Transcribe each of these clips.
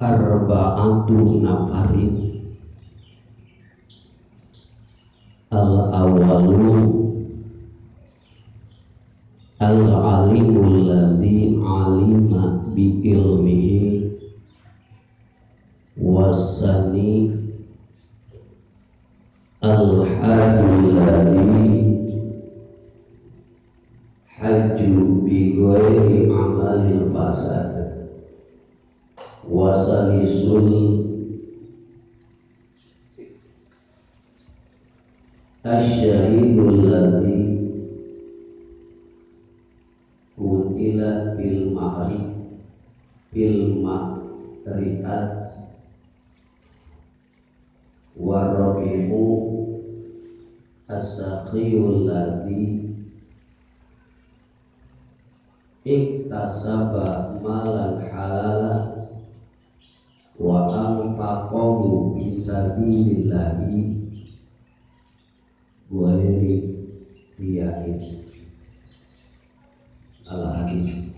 arba'atu nafarin. Al-awwalu al-alimul ladzi alima bi ilmihi wasani al-hajjul ladzi hajju bi ghairi amalil fasad wasalisul asyhadul ladzi utila bil ma'riat warabimu as-sakhiyul ladzi iktasaba malan halala wa anfaqahu fisabilillahi ghairi riyain. Al-hadis.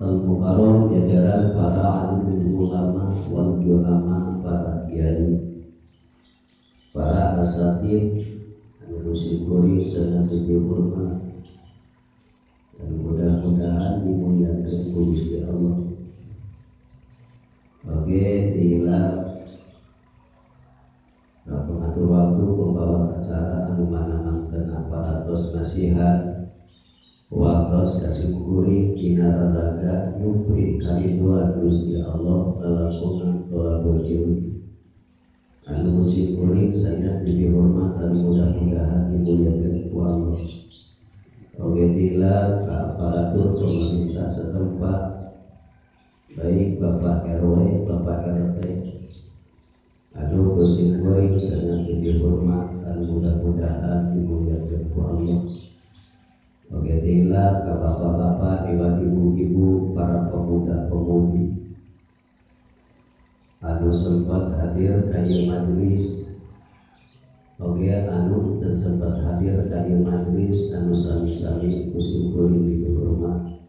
Al-mukarram jajaran para alim ulama wal ulama, para kiai, para asatid anu musyikuri sangat dihormat, dan mudah-mudahan dimuliakan ku Gusti Allah. Oke, dihilang pengatur waktu membawa acara anu manamangkeun aparatos nasihat waktos kasih kuring dina radaga nyupri kariduan Gusti Allah lalakonan tolabul ilmi anu musik kuring sangat dihormat dan mudah-mudahan dimuliakeun ku Allah. Oke, dila ka aparatur pemerintah setempat, baik Bapak RW, Bapak RT, aduh musik kuring sangat dihormat dan mudah-mudahan dimuliakeun ku Allah. Oke, dila ka bapak-bapak, ibu-ibu, para pemuda-pemudi anu sempat hadir ka ieu majelis. Oke, anu teu sempat hadir ka ieu majelis anu sami-sami musik kuring dihormat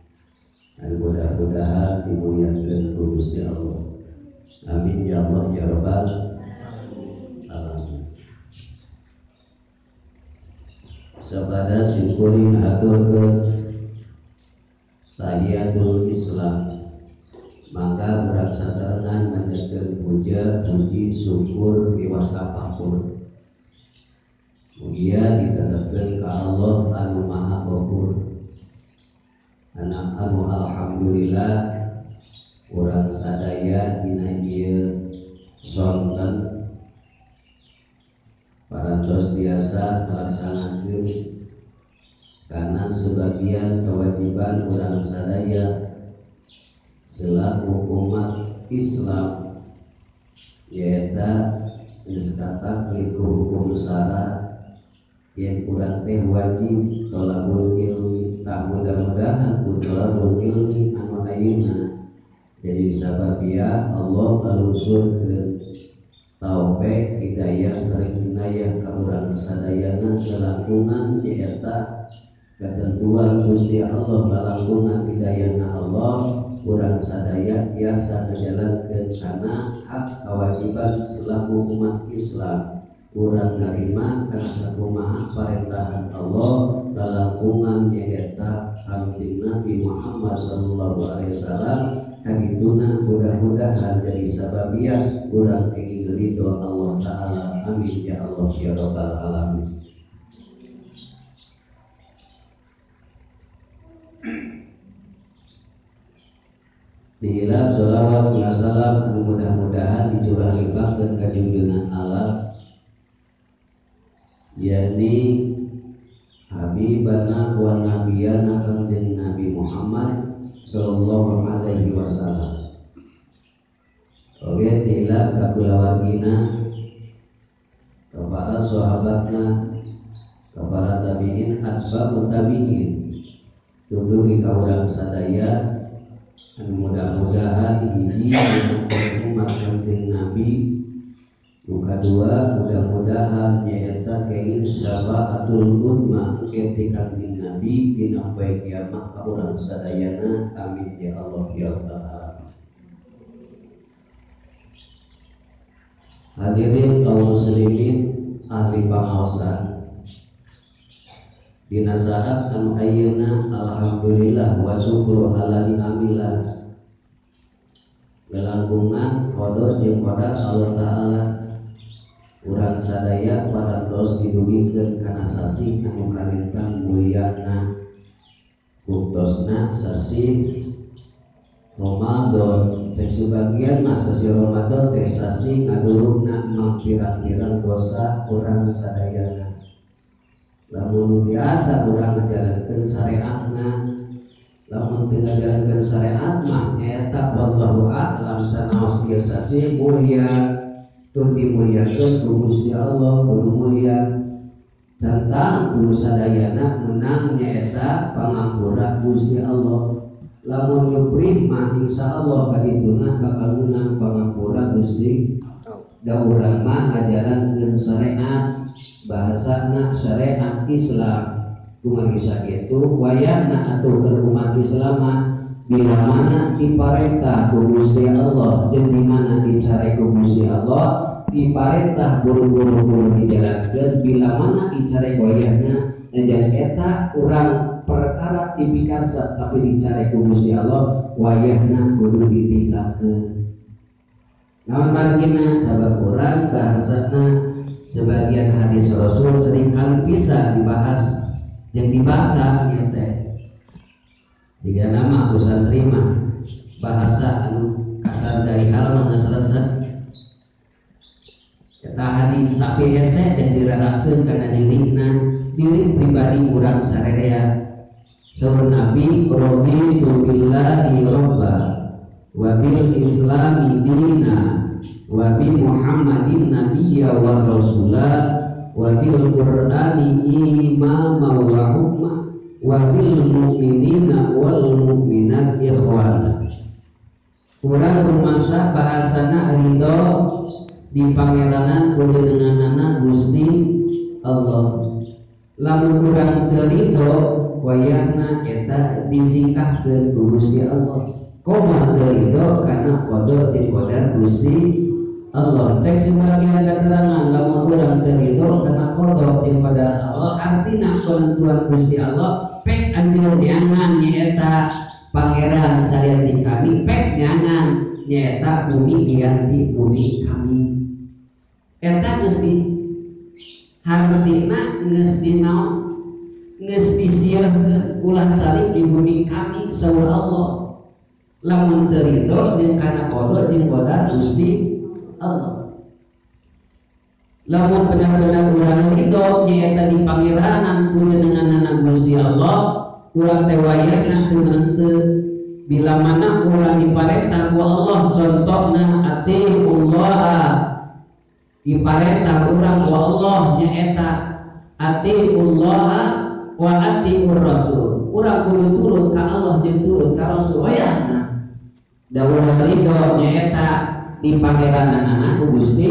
dan mudah-mudahan dimuliakeun ku Gusti Allah. Amin ya Allah ya rabbal alamin. Sabada syukurin aturkeun tahiyatul Islam, maka urang sasarengan manjatkeun puja puji syukur miwah tafakur. Mugia ditetepkeun ka Allah anu Maha Ghafur. Anu alhamdulillah urang sadaya dina ieu sonten parantos biasa melaksanakeun karena sebagian kewajiban urang sadaya selaku umat Islam yaitu disekatak itu hukum syara yang urang teh wajib tolabul ilmi. Tak mudah-mudahan ku tolabul ilmi anu ayeuna jadi sababia Allah kalusurkeun taufik hidayah sareng inayah ka urang sadayana lalangkungan nyaeta ketentuan Gusti Allah, lalangkungan hidayahna Allah urang sadaya biasa ngajalankeun kana hak kewajiban selaku umat Islam. Urang narima kana sakumaha parendahan Allah lalangkungan nyaeta kanjeng Nabi Muhammad sallallahu alaihi wasallam. Kadituna mudah-mudahan jadi sababia urang ingin ridho Allah Ta'ala. Amin ya Allah ya rabbal alamin. Dihilap sholawat wa salam anu mudah-mudahan dicurah limpahkeun ka junjungan Allah, yakni habibana wa nabiyana kanjeng Nabi Muhammad sallallahu alaihi wasallam. Oke, dihilap ka kulawargina, ka para sahabatna, ka para tabi'in, asbabut tabi'in, dudugi ka urang sadaya. Dan mudah-mudahan hiji umat kanjeng Nabi Kedua, mudah-mudahan nyaeta kenging syafaatul umma ketika bin Nabi dina poe kiamat ka urang sadayana. Amin ya Allah ya Ta'ala. Hadirin kaum muslimin ahli pangaosan, dina saat anu ayeuna alhamdulillah wa syukur ala ni'amillah lelangkungan qada jeung qadar Allah Ta'ala. Urang sadaya parantos didugikeun kana sasi anu kalintang mulyana kuktosna sasi Ramadan. Cek sebagian masa sasi Ramadan teh sasi ngadurungna mangpirang-pirang dosa urang sadayana. Lamun biasa urang ngajalankeun syariatna, lamun teu ngajalankeun syariat mah nyaeta wallahu a'lam sanaos ieu sasi mulia tur dimuliakeun ku Gusti Allah kudu mulia. Cantang kudu sadayana menang nyaeta pangampura Gusti Allah. Lamun nyupri mah insyaallah kadituna bakal menang pangampura Gusti. Da urang mah ngajalankeun syariat, bahasana syariat Islam. Kumaha sakitu wayahna atuh umat Islam bila mana diparentah ku Gusti Allah jeung di mana dicare ku Gusti Allah diparentah buru-buru dijalankeun. Bila mana dicare wayahna dan eta urang perkara dipikasa tapi dicare ku Gusti Allah wayahna kudu ditinggalkeun. Namun margina sabab urang bahasana sebagian hadis Rasul sering kali bisa dibahas yang dibaca ya teh. Jika nama urusan terima bahasa anu kasar dari hal mana selesai kata hadis tapi hese dan dirarakeun kana diri pribadi urang sarerea. Saur Nabi raditu billahi robba wa bil islami dina wa bi Muhammadin nabiyya wa rasula wa bil qur'ani imama wa umma wa bil mu'minina wal mu'minat ikhwana. Urang rumasa bahasana ridho di pangeranan kudenganana Gusti Allah. Lamun urang teu ridho wayahna eta disingkahkeun ku Gusti Allah. Komo teu ridho kana qada jeung qadar Gusti Allah. Cek sebagian keterangan lamun urang teu ridho kana qada jeung qadar Allah artina penentuan Gusti Allah pek anjeun nyangan nyaeta pangeran salianti kami pek nyangan nyaeta bumi diganti bumi kami. Eta geus di hartina geus dinaon geus disieurkeun ulah calik di bumi kami saur Allah. Lamun teu ridho jeung kana qada jeung qadar Gusti Allah. Lamun benar-benar urang ridho nyaeta di pangeranan kudenganana Gusti Allah urang teh wayahna teu menenteu. Bila mana urang diparentah ku Allah contohna atiullah diparentah urang ku Allah nyaeta atiullah wa atiur rasul. Urang kudu turun ka Allah jeung turun ka Rasul wayahna. Da urang ridho nyaeta di pangeranana ku Gusti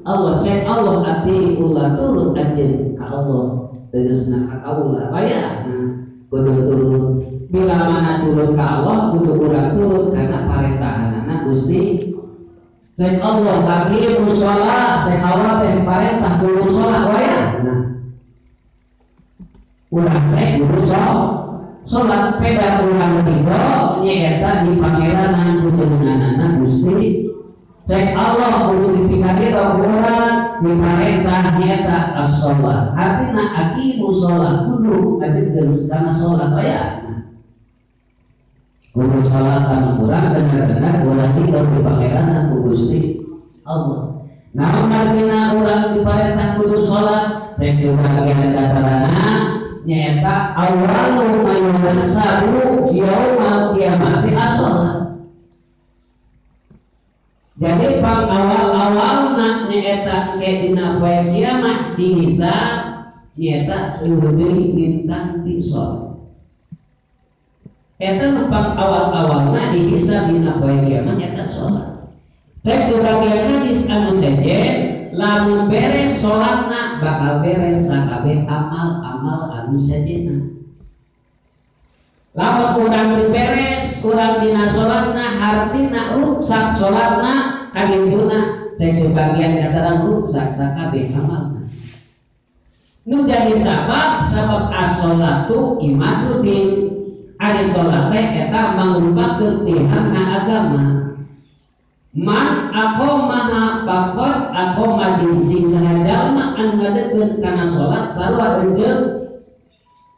Allah. Cek Allah atiullah turun anjeun ka Allah tegasna ka kaula wayahna kudu turun. Bila mana turun ka Allah kudu urang turun kana parentahanana Gusti. Cek Allah aqimu sholat, cek Allah teh parentah kudu sholat wayahna. Urang teh kudu sholat peda urang ridho nyaeta di pangeranan kudenganana Gusti. Cek Allah kudu dipikari urang diparentah nyaeta as-sholat. Artina aqimu sholat kudu ajeun kana sholat wayahna. Kudu salatan urang benar-benar urang ridho di pangeranan ku Gusti Allah. Namun margina urang diparentah kudu sholat cek sebagian datarana nyaeta awalu mayunasabu yaumal kiamati as-sholat. Jadi pang awal-awalna nyaeta dina poe kiamat dihisab nyaeta deui bintang ti sholat. Eta numpang awal-awalna dihisab dina poe kiamat eta sholat. Cek sebagian hadis anu seje lamun beres salatna bakal beres sakabeh amal-amal anu sajena. Lamun urang teu beres, urang dina salatna hartina rusak salatna, kadituna cek sebagian kataran rusak sakabeh amalna. Nu jadi sabab as-sholatu imaduddin. Ari salat teh eta mangrupakeun tihanna agama. Man aqomaha faqad aqoma din sing sahajalma anu ngadeukeun kana salat sarua jeung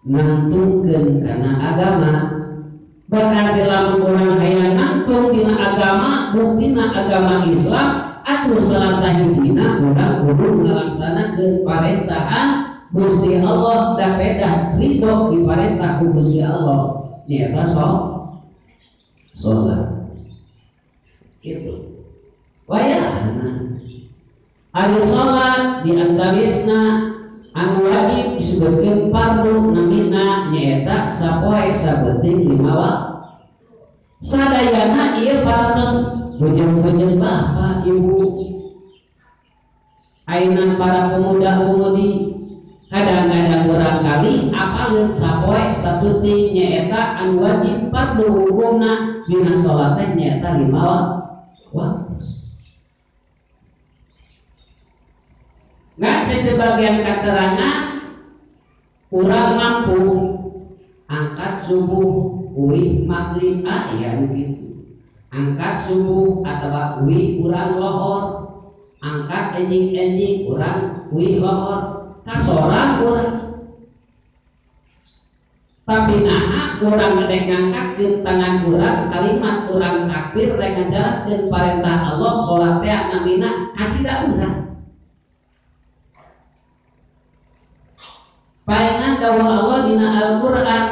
nantungkeun kana agama. Berarti lamun urang hayang nangtung dina agama, buktina agama Islam, atuh salah sahijina urang kudu ngalaksanakeun parentahan Gusti Allah da pedah ridho diparentah ku Gusti Allah nyaeta salat. Gitu. Wayahna ari salat di antawisna anu wajib disebutkeun fardu namina nyaeta sapoe sabeting 5 waktu. Sadayana ieu parantos bujang-bujang bapak ibu ayeuna para pemuda-pemudi kadang-kadang barangkali apaleun sapoe sabeting nyaeta anu wajib fardu hukumna dina salat teh nyaeta 5 waktu. Ngacek sebagian keterangan urang mampu angkat subuh uih maghrib aya gitu, angkat subuh atau uih urang lohor, angkat enjing-enjing urang uih lohor kasorang urang. Tapi nah urang ngedek ngangkatkeun tangan urang kalimat urang takbir rek ngajalankeun parentah Allah salat teh namina kacida urang. Palingan dawuh Allah dina Al-Qur'an.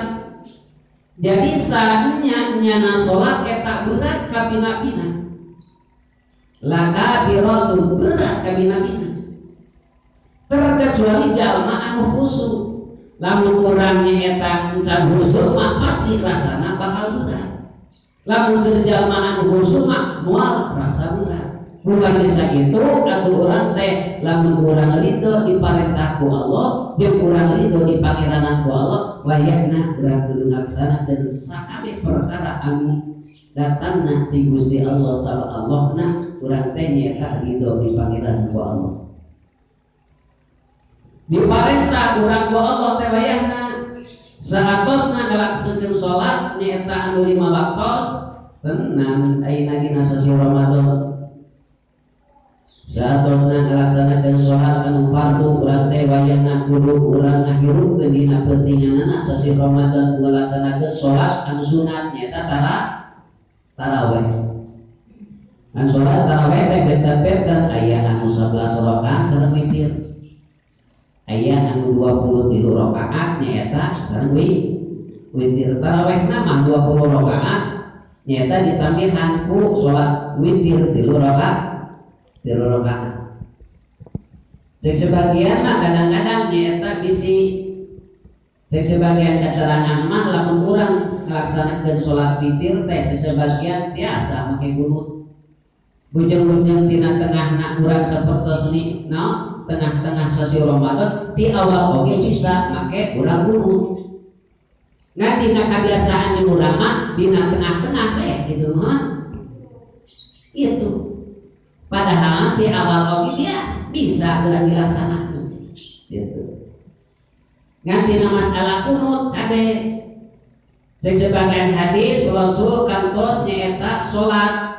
Jadi saatnya nyana salat eta berat ka bina-bina. Laka biratun berat ka bina-bina. Terkecuali jalma anu khusyuk. Lamun urang nyaeta encan khusyuk mah pasti rasana bakal berat. Lamun keur jalma anu khusyuk mah moal rasa berat. Bukan bisa gitu, atuh urang teh lamun urang ridho diparentah ku Allah, jeung urang ridho dipangeranan ku Allah, wayahna urang kudu ngalaksanakeun sakabeh perkara anu datangna ti Gusti Allah Allahna urang teh nyaeta ridho dipangeran ku Allah. Diparentah urang ku Allah teh wayahna saatosna ngalaksanakeun salat nyaeta anu 5 waktos, tenang ayeuna dina sasi Ramadan. Saatosna ngalaksanakeun salat anu fardu urang teh wayahna kudu urang ngahirukeun dina pentinganna sasi Ramadan ngalaksanakeun salat anu sunat nyaeta tarawih. An salat tarawih teh beda-beda aya anu 11 rakaat sareng witir. Aya anu 23 rakaat nyaeta sareng witir. Tarawihna mah 20 rakaat nyaeta ditambihan ku salat witir 3 rakaat. Cek sebagian mah kadang-kadang nyaeta bisi cek sebagian keterangan mah lamun urang ngalaksanakeun salat witir teh cek sebagian biasa make kunut. Bujang-bujang tina tengahna urang sapertos ni tengah-tengah sasi Ramadan ti awal oge bisa make urang kunut. Ngan dina kabiasaan di urang mah dina tengah-tengah teh gitu mah. Itu padahal di awal oke bisa urang dilaksanakan gitu. Nganti masalah kunut kade cek sebagian hadis Rasul kantos nyaeta salat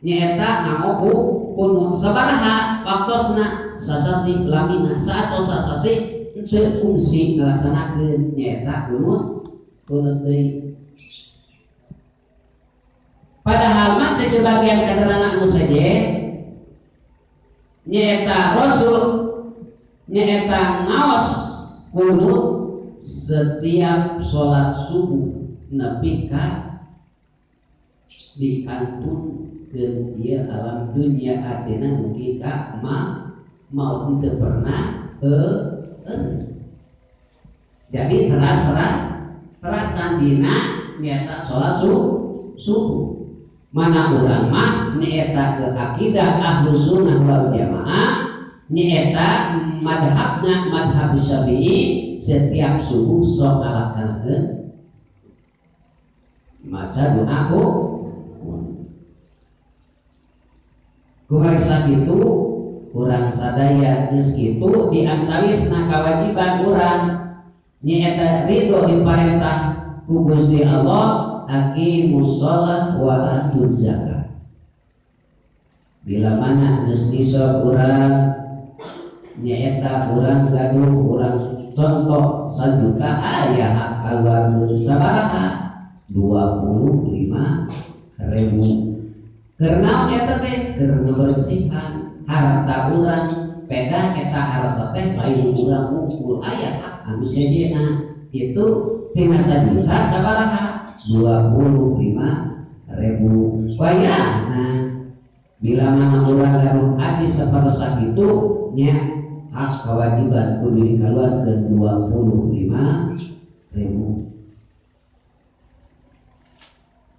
nyaeta ngamoku kunut sabaraha waktosna sasasi lamina saatos sasasi teu fungsi ngalaksanakeun nyaeta kunut deui. Padahal mah cek sebagian keterangan anu saja nyaeta Rasul nyaeta ngaos kunut setiap sholat subuh nepi ka dikantunkeun ieu alam dunia artina mugi ka mau teu pernah jadi teras tandina nyaeta sholat subuh. Mana urang mah nyaeta ke akidah Ahlus Sunnah wal Jamaah, nyaeta madhabna madhab Syafi'i, setiap subuh sok ngalaksanakeun maca doa kurang sakitu kurang sadaya geus kitu diantawisna kewajiban urang nyaeta ridho diparentah ku Gusti Allah, aqimus shalah wa atuz zakat. Bila mana geus nisab urang nyaeta urang gaduh urang contoh 1 juta aya hak keluarga sabaraha 25.000 karena eta teh keur ngabersihan harta urang peda eta harta teh lain urang ukul aya hak anu sejenna itu tina 1 juta sabaraha 25.000 wayahna bila mana urang gaduh aji saperti sakitu nya hak kewajiban kudu dikeluarkeun 25.000.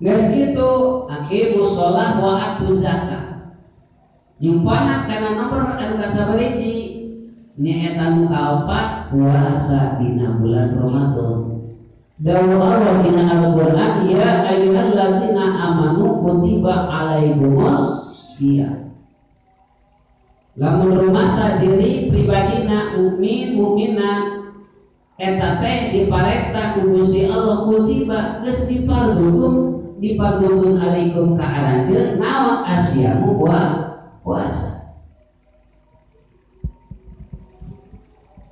Geus kitu aqimus shalah wa atuz zakat. Yumpana kana nomor anu kasabaraha nyaeta nu kaopat puasa dina bulan Ramadan. Dawuh Allah dina Al-Qur'an, ya ayyuhalladzina amanu kutiba alaikumus shiyam. Lamun rumasa diri pribadina mukmin mukminah eta teh diparentah ku Gusti Allah kutiba geus dipardhukeun alaikum ka aranjeun naon asyamu puasa.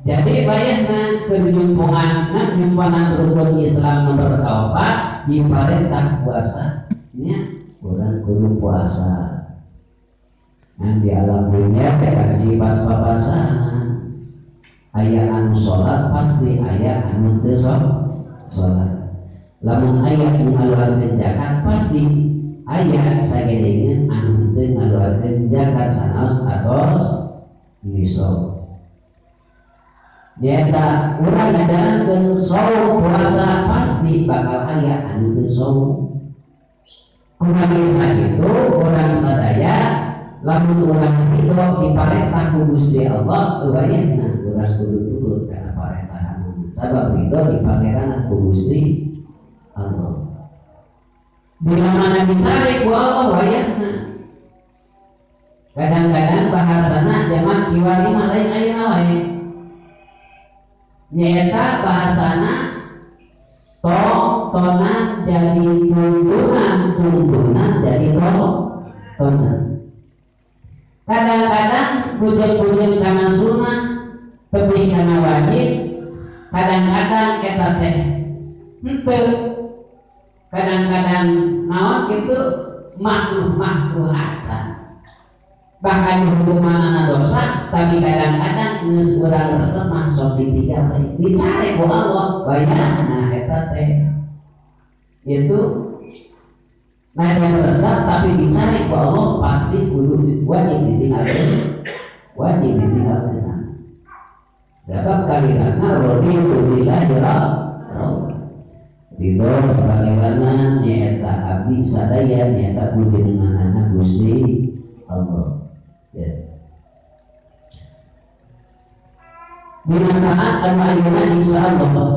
Jadi bayahna kenyumpunganna nyumpanan rukun Islam nomor kaopat diparentah puasa nya urang kudu puasa. Yang di alam dunia dengan sifat papasan aya anu sholat pasti aya anu teu sholat. Lamun aya anu ngaluarkeun zakat pasti aya sagedeungeun anu teu ngaluarkeun zakat sanaos atos nisab. Nyaeta urang ngajalankeun saum puasa pasti bakal aya anu teu saum. Kumaha sakitu urang sadaya lamun urang ridho diparentah ku Gusti Allah ubayana urang kudu turut kana parentahan sabab ridho dipangeran ku Gusti Allah. Bila mana dicari ku Allah wayahna kadang-kadang bahasana zaman kiwari mah lain ayeuna wae nyaeta bahasana tonan jadi tuntunan jadi tonan. Kadang-kadang pujen-pujen karena sunnah, tebih karena wajib, kadang-kadang eta teh henteu, kadang-kadang naon kitu makruh acan. Bahkan hukumanana dosa, tapi kadang-kadang geus urang resep mah sok ditinggal bae. Dicare ku Allah, bayana eta teh. Itu nah yang resep tapi dicari ku Allah pasti kudu wajib ditinggalkan. Dapat kalimatna raditu billahi rabban. Ridho sebagaimana nyaeta abdi sadaya nyaeta puji dengan anak Gusti Allah. Ya. Dina saat anu ayeuna insyaallah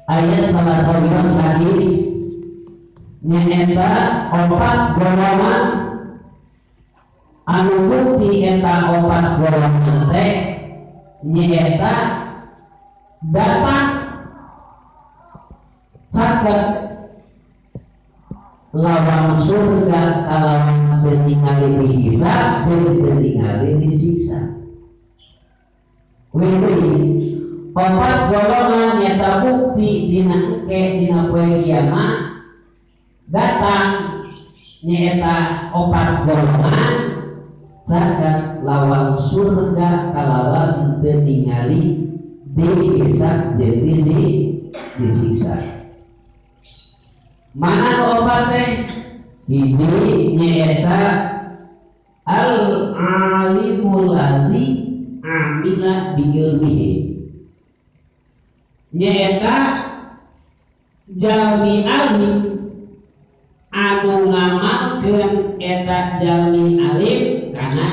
aya salah sawira hadis nyaeta 4 golongan anu bukti eta 4 golongan teh nyaeta datang saged lawan surga kalawan teu ningali dihisab teu ningali disiksa. Kuwi 4 golongan nyaeta bukti dina poe kiamat datang nyaeta 4 golongan saged lawan surga kalawan teu ningali dihisab jeung disiksa. Mana 4 teh? Hiji nyaeta al-alimul ladzi amila bi ilmihi. Nyaeta jalmi alim anu ngamalkeun eta jalmi alim kana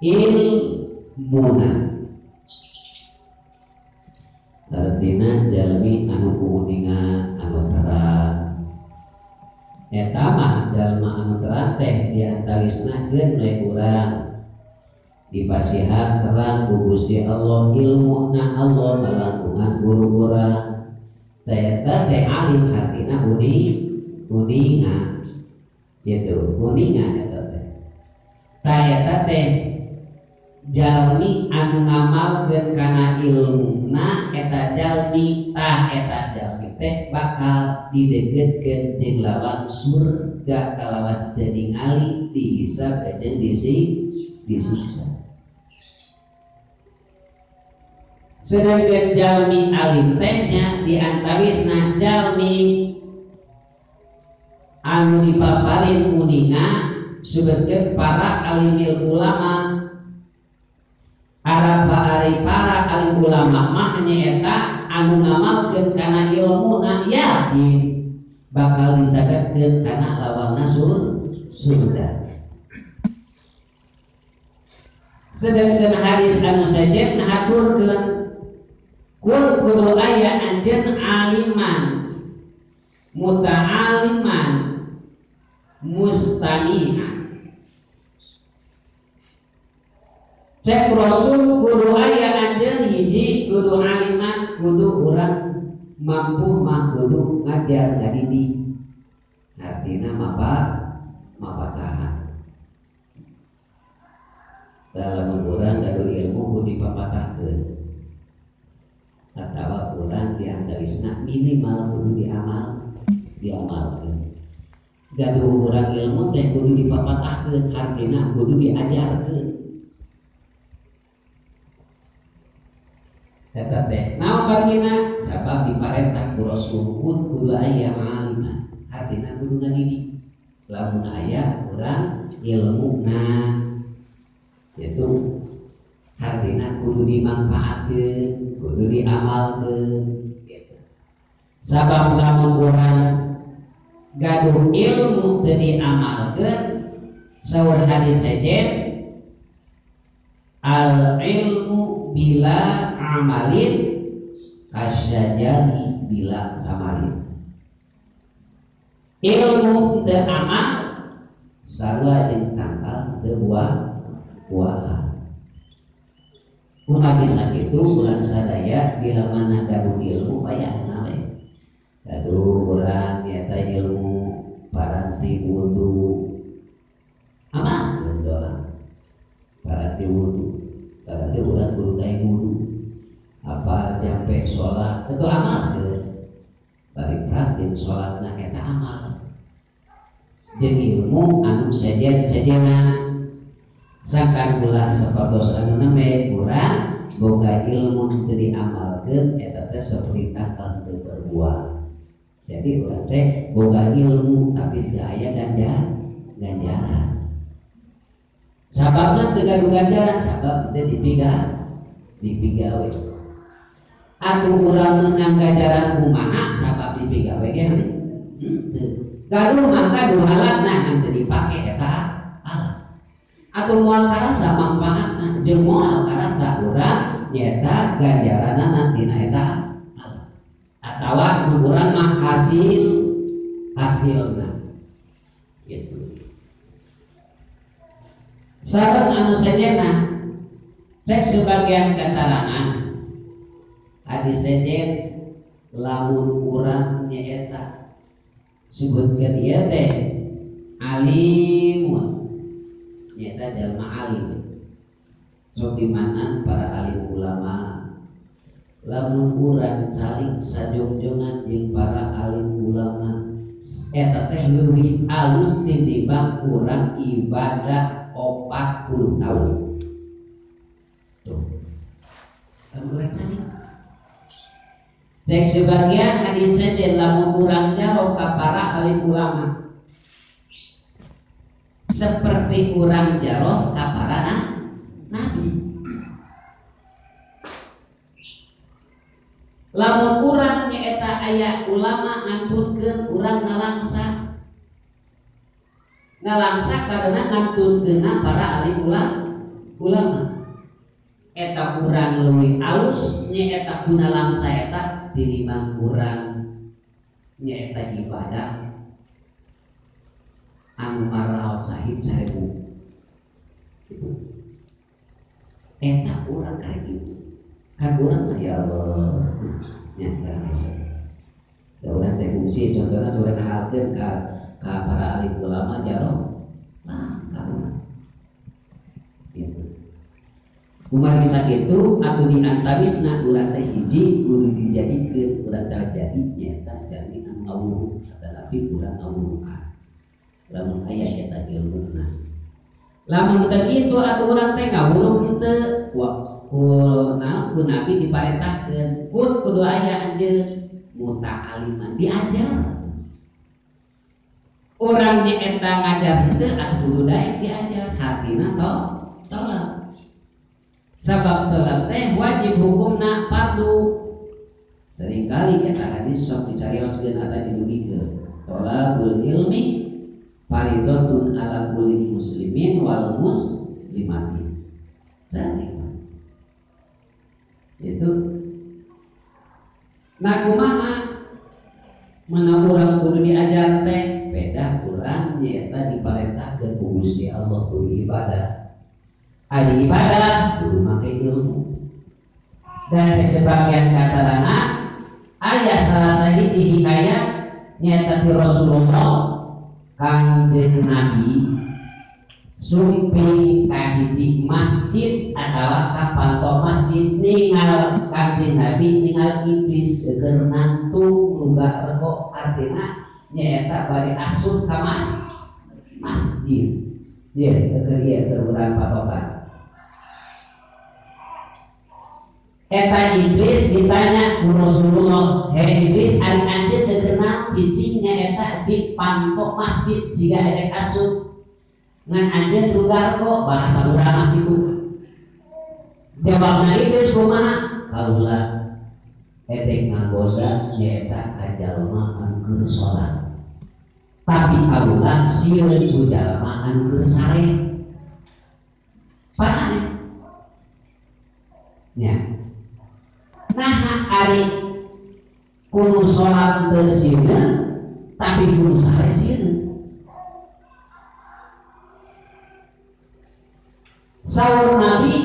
ilmuna. Artina jalmi anu kuninga anu terang eta mah jalma anu terang teh diantawisnakeun oleh urang dipasihan terang ku Gusti Allah ilmuna Allah ngalangkungan guru urang teh eta teh alim hatina kuninga gitu kuninga eta teh tah eta teh jalmi anu ngamalkeun kana ilmuna eta jalmi tah eta jalmi teh bakal didegedkeun jeung lawan surga kalawan teu ningali dihisab jeung disiksa. Sedangkan jalmi alim tehnya diantawisna jalmi anu dipaparin kuninga subetkeun para alimil ulama. Para alim ulama mah nyaeta anu ngamalkeun kana ilmuna yakin bakal dicagetkeun kana lawanna surga. Sedangkan hadis anu sajen ngaturkeun kudu aya anjeun aliman muta'aliman mustami'an. Cek Rasul kudu aya anjeun hiji kudu aliman kudu urang mampu mah kudu ngajar ngadidik. Artina mapatahan. Dalam urang gaduh ilmu kudu dipapatahkeun. Atawa urang diantawisna minimal kudu diamalkeun. Gaduh urang ilmu teh kudu dipapatahkeun, artina kudu diajarkeun. Eta teh naon bagina sabab diparentah ku Rasul kudu aya ma'aliman artina kudu ngadidik lamun aya urang ilmuna itu artina kudu dimanfaatkeun kudu diamalkeun gitu. Sabab lamun urang gaduh ilmu teu diamalkeun saur hadis sejen al ilmu bila amalin kasyajari bila samarin. Ilmu teu amal sarua jeung tangkal teu buah-buahan. Kumaha sakitu urang sadaya bila mana gaduh ilmu payahna we. Gaduh urang nyaeta ilmu paranti wudu. Amalkeun doa. Paranti wudu. Karena dia udah kudu gawe wudu apa jampe sholat itu amal ke bari praktik sholatna eta amal jeung ilmu anu sejen-sejena sangkan kula sapatos anu neme kurang boga ilmu teu diamalkeun eta teh saperti tangkal teu berbuah. Jadi urang teh boga ilmu tapi teu aya ganjaran. Sababna teu gaduh ganjaran sabab teu dipigawe. Atuh urang meunang ganjaran kumaha sabab dipigawe ge teu. Gaduh mah gaduh alatna anu teu dipake eta alat. Atuh moal karasa mangpaatna jeung moal karasa urang nyaeta ganjaranna tina eta alat. Atawa urang mah hasilna. Gitu. Sareng anu sejenna cek sebagian keterangan hadis sejen lamun urang nyaeta sebutkeun ieu teh alimun nyaeta jalma alim sok dimana para alim ulama lamun urang saling sajongjongan jeung para alim ulama eta teh leuwih alus tinimbang urang ibadah 40 tahun. Tuh. Kamu recani. Cek sebagian hadis saja lamun urang jaro ka para alim ulama. Seperti urang jaro ka para nabi. Lamun urang nyaeta aya ulama nganturkeun urang ngalangsa ngalangsa karena ngantunkeunna para alim ulama. Eta urang leuwih alus nyaeta guna langsa eta tinimbang urang nyaeta ibadah anu maraot sahid 1000. Eta urang karek itu. Kan urang mah ya Allah. Nya karesa. Da urang teh fungsi contohna sore ngahalkeun ka para alim ulama jaro. Nah, urang. Gitu. Kumaha bisa kitu atuh diantawisna urang teh hiji kudu dijadikeun urang teh jadi nyaeta jaminan Allah tapi urang awuruhan. Lamun aya eta ilmuna. Lamun teu kitu atuh urang teh ngawuruh henteu ku nabi diparentahkeun kudu aya anjeun muta'aliman diajar. Urang nyaeta ngajar henteu atuh kudu daek diajar hartina tolak. Sabab tolak teh wajib hukumna fardu. Seringkali kita hadis sok dicarioskeun atau didugikeun. Tolabul ilmi fardhatun ala kulli muslimin wal muslimatin. Sering. Itu nah kumaha mana urang kudu diajar teh beda urang nyaeta diparentahkeun ku Gusti Allah kudu ibadah. Ahli ibadah kudu make ilmu. Dan sebagian katarana ayat salah sahiji hikayat nyata ti Rasulullah kanjeng Nabi sumpi ka hiji masjid atawa ka panto masjid ningal kanjeng Nabi ningal iblis keur nantung luga rego artina nyaeta bari asup ka masjid. Dia keur urang patokan. Eta iblis ditanya ku Rasulullah, "Hei iblis, ari anjeun teu kenal cicingnya eta di pantok masjid siga edek asup ngan anjeun lugar kok bahasa urang mah kitu." Jawabna iblis kumaha? "Kaula edek ngagoda nyaeta ka jalma anu keur salat. Tapi kaula sieun ku jalma anu keur sare." Panane? Nya nah ari kudu sholat teu sieun tapi kudu sare sieun. Saur Nabi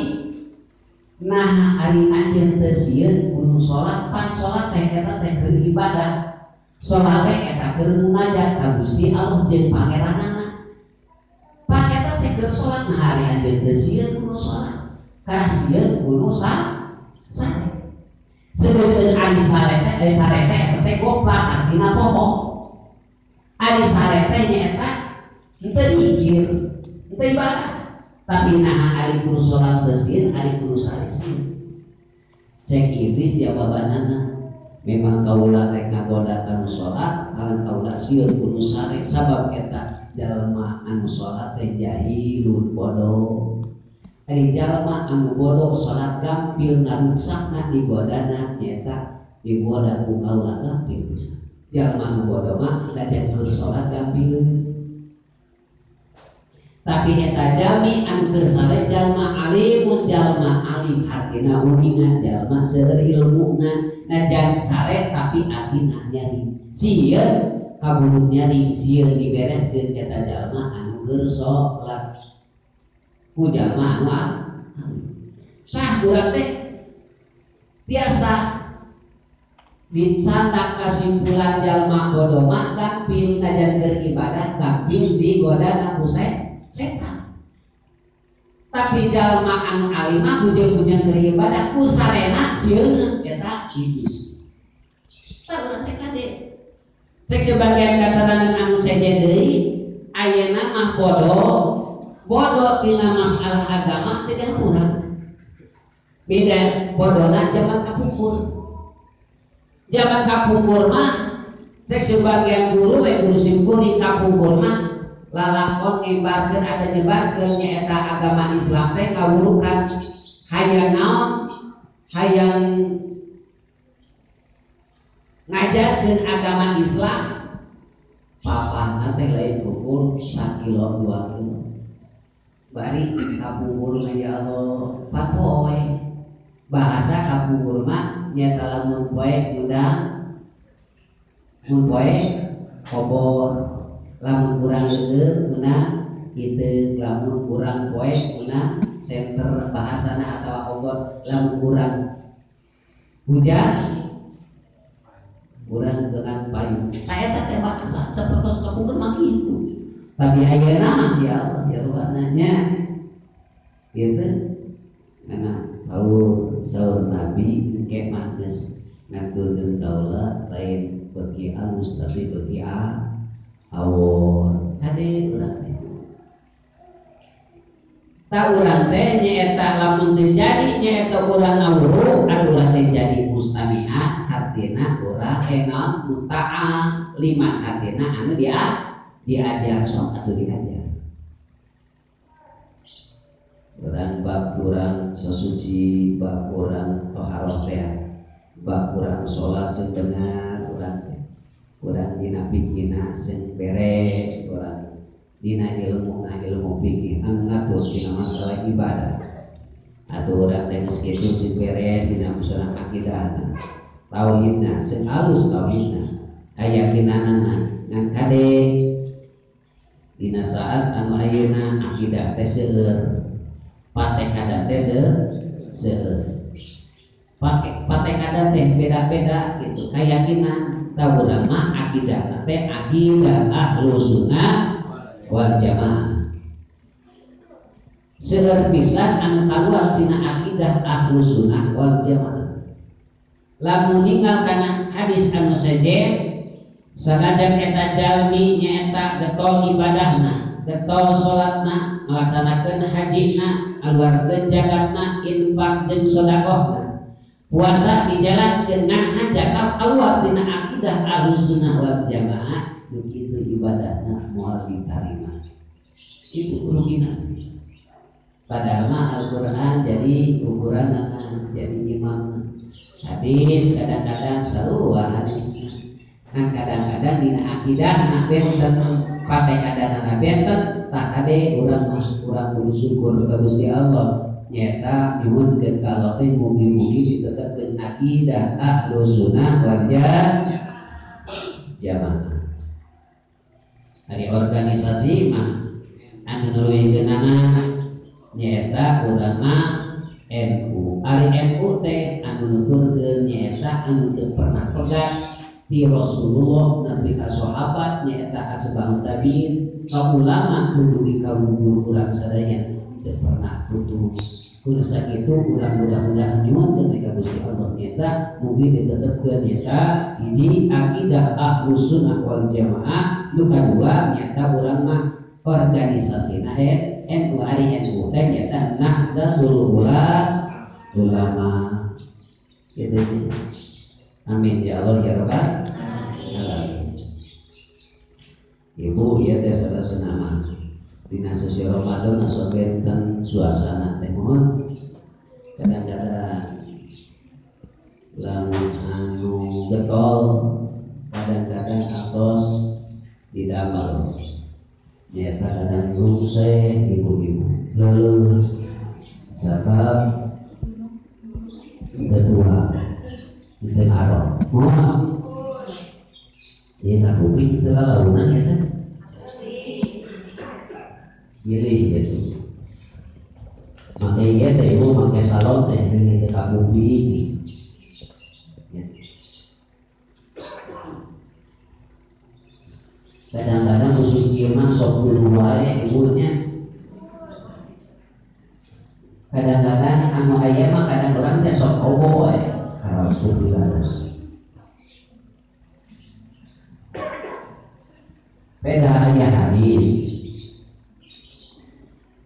nah ari anjeun teu sieun kudu sholat pan sholat teh eta teh keur ibadah. Sholat teh eta keur munajat ka Gusti Allah jeung pangeranana. Pan eta teh keur sholat nah ari anjeun teu sieun kudu sholat. Ka sieun kudu sare. Sebetulnya ari sarete teh goplak artina bohong. Ari sarete nyaeta henteu mikir, henteu ibadah. Tapi nah ari kudu salat bersih, ari kudu sare sieun. Cek iblis jawabanana, memang kaula rek ngagoda kanu salat, kalan kaula sieun kudu sare sabab eta jalma anu salat teh jahilun bodoh. Ari jalma anu bodoh salat gampil ngaruksakna digodana nyaeta digoda ku kaula gampil bisa. Jalma anu bodoh mah dadak keur salat gampil. Tapi eta jalmi anu keur sare jalma alimun jalma alim artina uningan jalma seueur ilmuna najan sare tapi atina nyari. Sieun kaburu nyari sieun dibereskeun eta jalma anu keur salat. Ku jalma anu sah urang teh biasa disandak kasimpulan jalma bodoh mah gampil najan keur ibadah gampil digodana ku setan. Tapi jalma anu alim mah bujang-bujang keur ibadah ku sarena sieun eta iblis. Tah urang teh kade cek sebagian keterangan anu seje deui ayeuna mah bodoh tina masalah agama tidak murah. Beda bodohna zaman kapungkur. Zaman kapungkur mah cek sebagian guru guru simpul di kapungkur mah lalakon nyebarkeun ada nyebarkeun nyaeta agama Islam teh ngawurukan hayang naon hayang ngajarkeun agama Islam papahna teh lain ukur 1 kilo 2 kilo bari kapungkur ya Allah patoy bahasa kapungkur mah nyata lamun poe ngundang mun poe obor lamun kurang leueur meunang kitu lamun kurang poe meunang center bahasana atawa obor lamun kurang hujan kurang dengan payung eta teh bahasa sapertos kapungkur mah kitu tapi ayeuna mah ya Allah ya ruhananya gitu karena sahur Nabi engke mah geus ngatulkeun kaula lain beuki alus tapi beuki awon kade urang ta urang teh nyaeta lamun teu jadi nyaeta urang ngawuruh anu urang teh jadi mustami'at hartina urang enon muta'ah liman hartina anu diajar sok atuh diajar urang bab urang sasuci bab urang toharoh teh bab urang salat sing bener urang dina pikirna sing beres urang dina ilmu fikih anu ngatur dina masalah ibadah atuh urang teh geus kitu sing beres dina masalah akidahna tauhidna sing alus tauhidna kayakinanna ngan kade dina saat anu ayeuna akidah teh seueur pate kada teh seueur pate kada teh beda-beda gitu keyakinan ta urang mah akidahna teh akidah Ahlus Sunnah wal Jamaah seueur pisan anu kaluar tina akidah Ahlus Sunnah wal Jamaah lamun ninggal kana hadis anu sejen sanajan eta jalmi nyaeta getol ibadahna getol salatna melaksanakeun hajina aluarkeun zakatna infak jeung sedekahna puasa dijalankeun ngan jakal kaluar dina akidah Ahlus Sunnah wal Jamaah nu kitu ibadahna moal ditarima itu urugina padahal mah Al-Qur'an jadi ukuranna jadi imam hadis kadang-kadang sarua hadisna kan kadang-kadang dina akidahna benten pate kadang-kadang benten tak kade urang mah urang kudu syukur ka Gusti Allah nyata nyuhunkeun ka Allah teh mugi-mugi ditetepkeun akidah Ahlus Sunnah wal Jamaah ari organisasi mah anu nuluykeunana nyata urang mah NU ari NU teh anu nuturkeun nyata anu teu pernah pegat ti Rasulullah nabi ka sahabat nyaeta asbahut tabiin ka ulama kudu di kaum urang sadaya teu pernah putus kudu sakitu urang mudah-mudahan nyuhun ka Gusti Allah nyaeta mugi ditetepkeun nyaeta hiji akidah Ahlus Sunnah wal Jamaah nu kadua nyaeta urang mah organisasina NU ari NU teh nyaeta Nahdlatul Ulama gitu. Amin ya Allah ya Rabbal alamin. Ibu ya teh sadasana mah dina sesi Ramadan asa benten suasana teh mohon kadang-kadang lamun anu getol kadang-kadang atos didamel ya kadang ruse ibu-ibu lulus sabab kedua itu arah, mohon. Ini tak publik itu lah lalunan ya kan? Pilih gitu. Makanya teh ibu pakai salon teh ini teh publik. Kadang-kadang musuh kira sok duluan ibunya. Kadang-kadang anu ayam mah kadang orang teh sok obo ya. Harus dibalas. Beda aya hadis.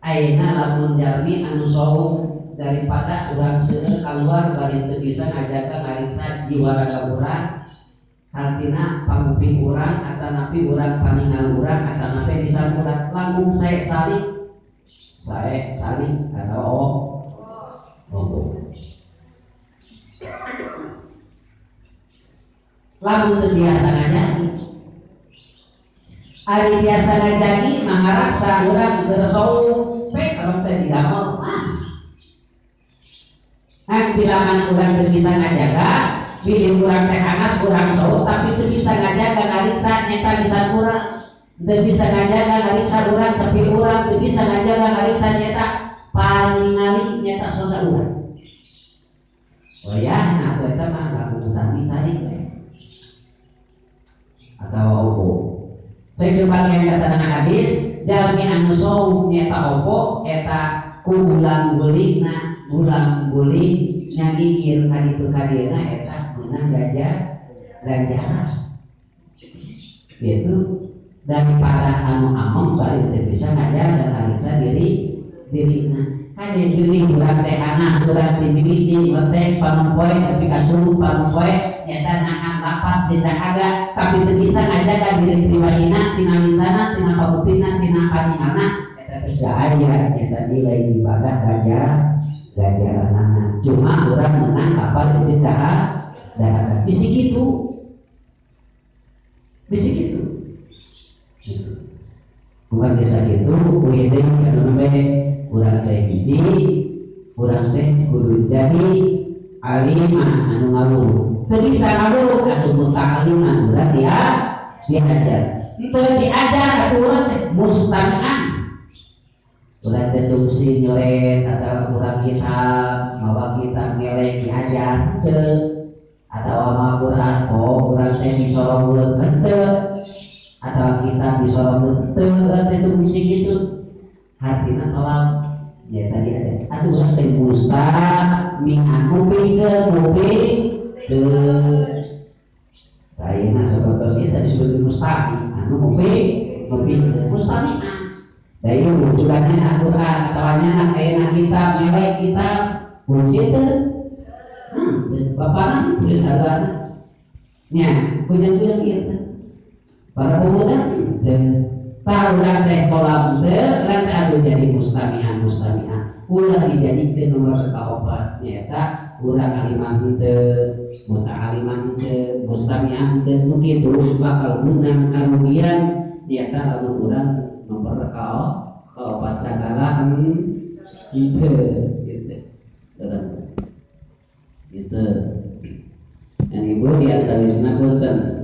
Ayeuna lamun jalmi anu saum daripada urang seueur keluar bari teu bisa ngajaga ngariksa jiwa raga urang, hartina panguping urang atanapi urang paningal urang atanapi bisa urang langkung sae cali atau lamun teu biasa ngajari Ari biasa ngajagi mangaraksa urang gersou pe kalau teh didamel mah. Bilangan urang teu bisa ngajaga, pilih urang teh anas urang sau tapi teu bisa ngajaga ngariksa nyata bisa urang. Teu bisa ngajaga ngariksa urang sepi urang, teu bisa ngajaga ngariksa nyata paningali nyata sosa urang. Oh ya, nah aku eta mah lamun utami cari we. Atawa opo. Cek sebagian kata hadis, jalmi anu sau nyata opo eta kubulan gulingna, bulan guling nyagigir kaditu kadina eta meunang ganjaran. Itu daripada anu among bari teu bisa ngajaga ngariksa dirina. Kade jeung urang teh anas urang teh mimiti metek panompoe tapi kasuruh panompoe eta nahan lapat tidak ada tapi teu bisa ngajaga diri pribadina tina lisana tina pabuktina tina paningalna eta teh aya eta nilai ibadah ganjaranana. Cuma urang meunang kapal teu dahaga bisi kitu. Bukan desa gitu, kuede anu bae urang teh hiji, urang teh kudu jadi alimah anu ngawur. Teu bisa ngawur atuh musta'aliman urang diajar. Teu diajar atuh urang teh mustami'an. Urang teh tungsi nyoret atau urang kitab, mawa kitab ngelek diajar teu. Atawa mawa Quran urang teh disorongkeun teu. Atau kita disorong teu fungsi gitu hartina tolak ya tadi ada atuh urang teh musta mingan ngopi ke ayeuna sapertos ieu tadi disebut mustami anu ngopi mustami'an da ieu wujudane Al-Qur'an atawa nya ayeuna kita melek kita fungsi teu bapana geus sadana nya kujang-kujang ieu teh para pemuda tahu rantai kolam rantai adu jadi mustami'an ulah dijadikan nomor kaopat nyata urang aliman muta'aliman mustami'an mungkin terus bakal gunang karugian nyata lalu urang nomor kaopat sagala gitu yang ibu diantawisna kunten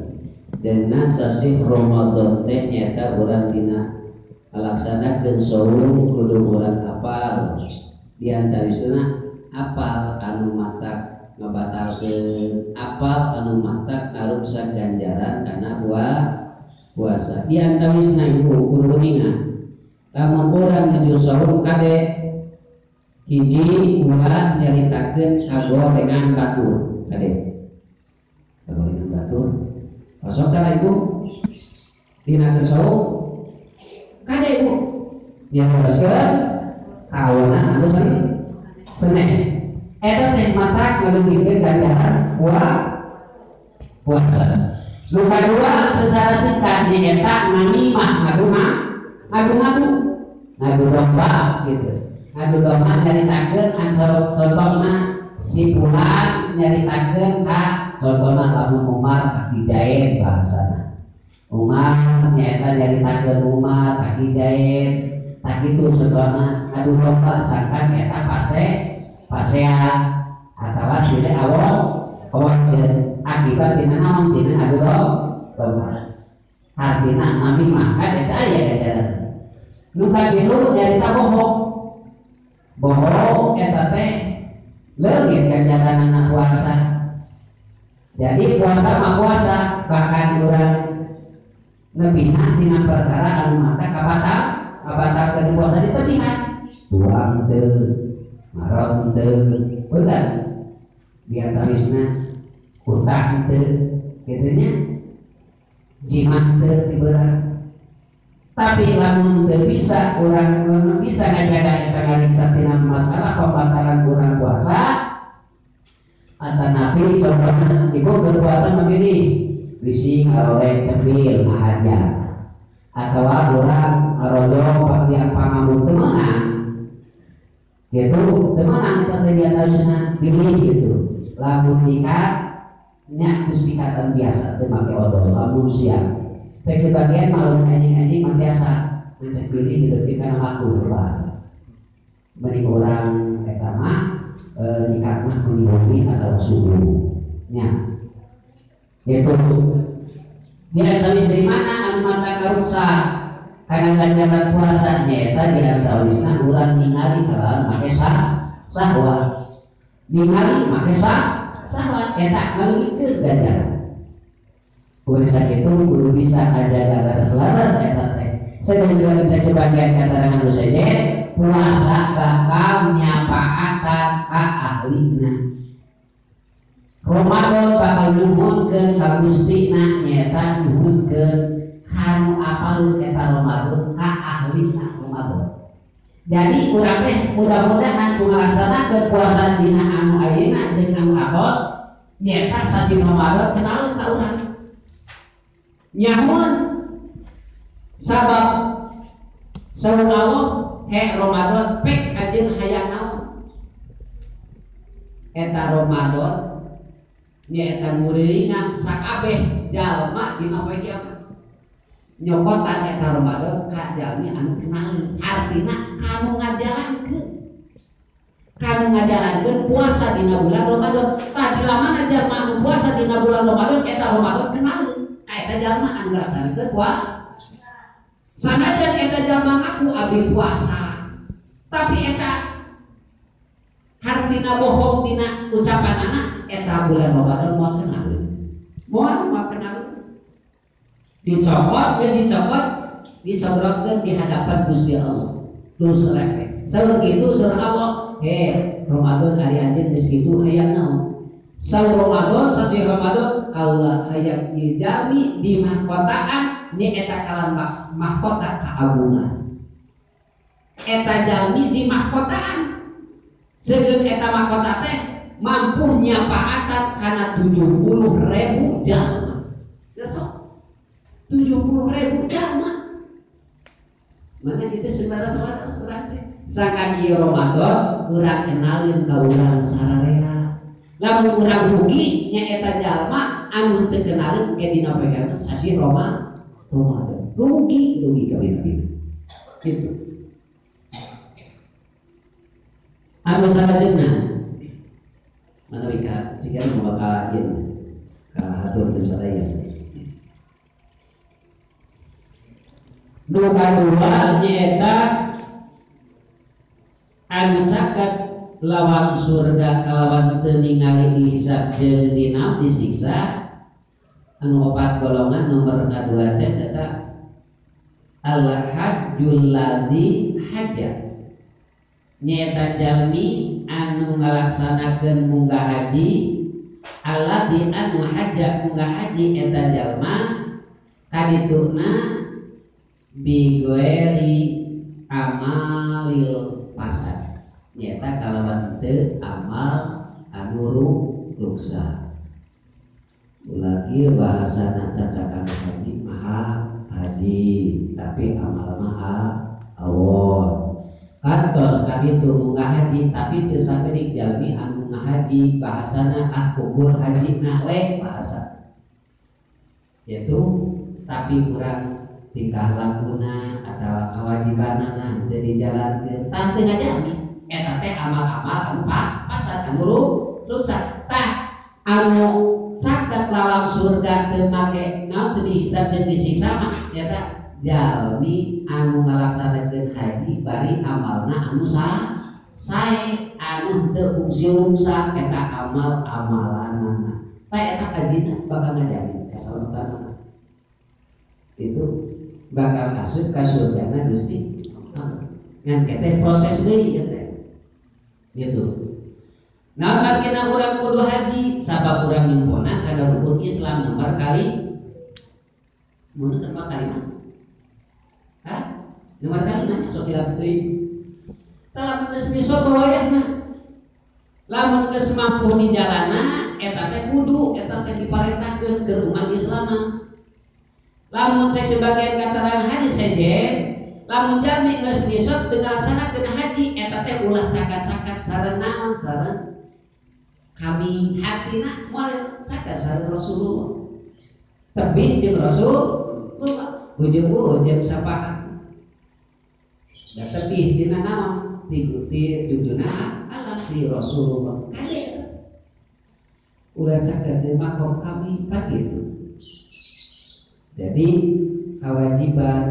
dan sasih Ramadan teh nyata urang dina ngalaksanakeun saum kudu urang apal diantawisna apal anu matak ngabatalkeun apal anu matak ngaruksak ganjaran kana puasa diantawisna ibu kudu ingat lamun urang nuju saum kade hiji ulah nyaritakeun kagorengan batur kade kagorengan batur masuk kana ibu tina saum kada ibu yang haruskeun kawanan anu sanes eta teh matak ngalungikeun ganjaran puasa. Nu kadua secara singkat nyaeta ngamimah ngadu domba gitu. Ngadu domba nyaritakeun contohna si fulan nyaritakeun ka contohna lamun Umar kaki jahit bahasana Umar nyata nyaritakeun Umar kaki jahit tak itu contohna adu domba sangkan nyata pasean atawa sile awal akibat tina naon tina adu domba artina nami maka eta aya ganjaran nu kadieu nyarita bohong eta teh leungit ganjaran anak puasa. Jadi puasa mah puasa bahkan urang nepihan tina perkara anu mata kabatal puasa ditepihan tuang teu maron teu bener diantawisna utang teu kitu nya jimat teu tibeurang tapi lamun teu bisa urang bisa ngajaga eta ngariksa tina masalah pembatalan urang puasa atau nabi contohnya ibu berpuasa memilih bisi ngaroleh cepil ngahaja atau orang ngarojo bagian pangamun temenang gitu temenang kita terlihat harusnya pilih gitu lamun nikah nyak kusikatan biasa teu make odol lamun siang Cek sebagian malam anjing-anjing mah biasa ngecek beli di kana waktu lebar. Mending orang eta mah nikah mah mending atau subuh. Nya. Gitu. Dia tahu dari mana anu mata karusa kana ganjaran puasa nyaeta di antawisna urang ningali kalawan make sahwat. Ningali make sahwat eta ngalungikeun ganjaran. Oleh saja itu kudu bisa aja agar selaras eta teh. Saya juga bisa sebagian keterangan dosa puasa bakal nyapaatan ka ahlina. Ramadan bakal nyuhunkeun ka Gustina nyaeta nyuhunkeun kanu apalun eta Ramadan ka ahlina Ramadan. Jadi urang teh mudah-mudahan ngalaksanakeun puasa dina anu ayeuna jeung anu atos nyaeta sasi Ramadan kenalun ka urang. Nyamun sabab saur Allah Ramadan pek anjeun hayang naon eta Ramadan nyaeta muringan sakabeh jalma dina poe kiamat nyokotan eta Ramadan ka jalmi anu kenali artina kanu ngajalankeun puasa dina bulan Ramadan tah lamana jalma anu puasa dina bulan Ramadan eta Ramadan kenali ka eta jalma anu ngalaksanekeun puasa sanajan eta jalma ngaku abdi puasa tapi eta hartina bohong dina ucapanana eta bulan Ramadan moal kenalun moal kenalun dicopot disobrotkeun di hadapan Gusti Allah terus repek saur kitu saur Allah Ramadan ari anjeun geus kitu hayang naon saur Ramadan sasi Ramadan kaula hayang dijami di mahkotaan ni eta kalan mahkota keagungan eta jalmi di mahkotaan segeun eta mahkota teh mampu nyapaatan kana 70.000 jalma besok 70.000 jalma mana kita saudara-saudara teh sangkan ieu Ramadan urang kenalin ka urang sararea lamun urang rugi nya eta jalma anu teu kenalin ke dina poe sasi Ramadan rugi kabina-bina gitu. Anu salajengna mana wika sigar mau ka ieu ka hatur sadaya. Nu kadua nyaeta anu caket lawan surga kalawan teu ningali dihisab jeung dina disiksa. Anu opat golongan nomor kadua teh eta al-hajjul ladzi hajja nyaeta jalmi anu ngalaksanakeun munggah haji alladzi anu hajja munggah haji eta jalma kadituna bighairi amalil fasad nyaeta kalawan teu amal anu ruksa lagi bahasa cacakan haji maha haji tapi amal maha awon kantos kaditu munggah haji tapi teu saeutik jalmi anu ngahaji bahasana kubur hajina we bahasa yaitu tapi kurang tingkah lakuna atau kewajibanana teu dijalankeun tah teu ngajalmi eta teh amal-amal anu pasat anu ruksa tah anu caket lawang surga teu make naon teu dihisab jeung disiksa mah eta jalmi anu ngalaksanakeun haji bari amalna anu sae anu teu fungsi-fungsa eta amal-amalanna tah eta hajina bakal ngajamin kasalamatan itu bakal asup ka surgana Gusti ngan keteh proses deui teh gitu. Nah, makina urang kudu haji sabab urang nyumpona kana rukun Islam nomor kali mun nomor kali mah. Hah? Nomor kali mah sok dilap deui. Tah geus disop wayahna. Lamun geus mampu di jalana eta teh kudu eta teh diparentahkeun ke umat Islam. Lamun cek sebagian keterangan haji sejen, lamun jami geus disop teu ngalaksanakeun haji eta teh ulah cakat-cakat sareng naon sareng kami hatina moal caket sareng Rasulullah terbit jeung Rasulullah ujung sapaan da tepih dina naon ti duduna alam di Rasulullah kade ulah caket di makom kami kan gitu. Jadi kewajiban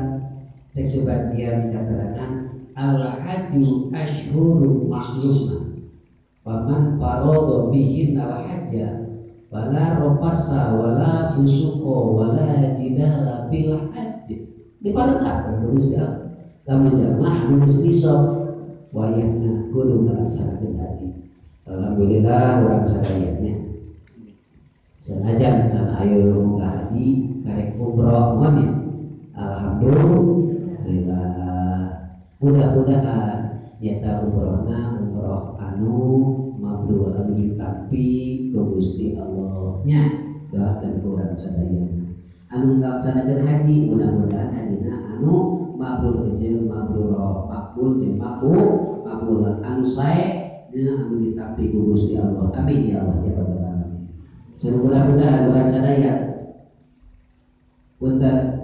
cek sebagian keterangan al-hajju ashhurun ma'lumah faman farada bihin al-hajja wala rafasa wala fusuqa wala jidala bil hajj dipalengkeun terus ya lamun jamaah anu iso wayahna kudu melaksanakeun haji. Alhamdulillah urang sadayana senajan can ayo muga haji karek umroh monya alhamdulillah mudah-mudahan nyata umrohna umroh anu mabrur anu ditampi ku Gusti Allah nya doakeun urang sadayana anu ngalaksanakeun haji mudah-mudahan hajina anu mabrur jeung mabrur makbul jeung makbul anu sae anu ditampi ku Gusti Allah amin ya Allah ya rabbal alamin. Mudah-mudahan urang sadaya punten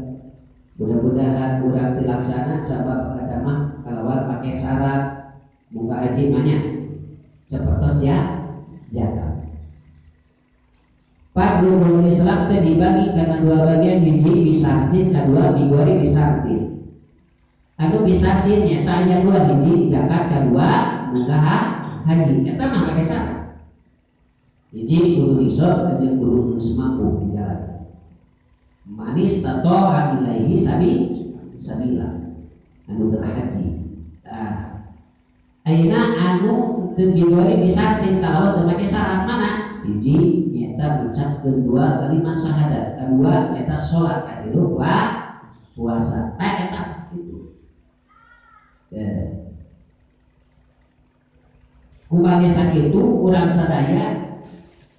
mudah-mudahan urang dilaksana sabab ada mah kalawan make syarat muka haji manya sapertos dia jaga. Fardul Islam teh dibagi karena dua bagian, hiji bisartin, kedua bigori bisartin. Anu bisartin nyata aya dua, hiji zakat, kedua muka haji. Eta mah make syarat. Hiji kudu isor, jeung kudu mampu di jalan. Manis tato ilaihi sabila anu berhaji. Ayeuna anu teu bigori bisartin kalau teu make syarat mana? Hiji nyata mengucapkeun dua kalimat syahadat, kedua nyata salat, katilu puasa. Eta itu. Kumaha sakitu urang sadaya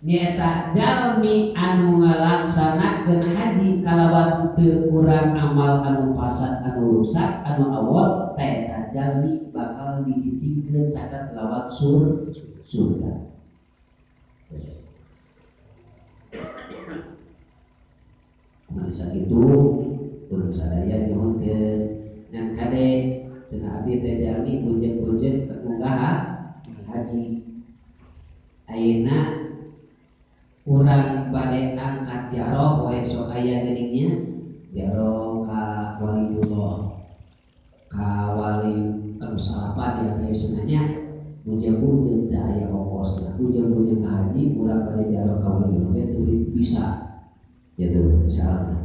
nyata jalmi anu ngalaksanakeun haji kalawan teu urang amal anu pasat anu rusak anu awal teh eta jalmi bakal dicicingkeun caket lawan surga. Kumaha sakitu urang sadaya nyuhunkeun ngan kade cenah abdi teh jalmi punjeun-punjeun keunggaha haji ayeuna urang bade angkat jaroh wae sok aya geuningnya jaroh ka waliullah ka wali anu salapan ya teh sebenarnya muja-muja teh aya ongkosna muja-muja haji urang bade jaroh ka waliullah teh bisa gitu misalnya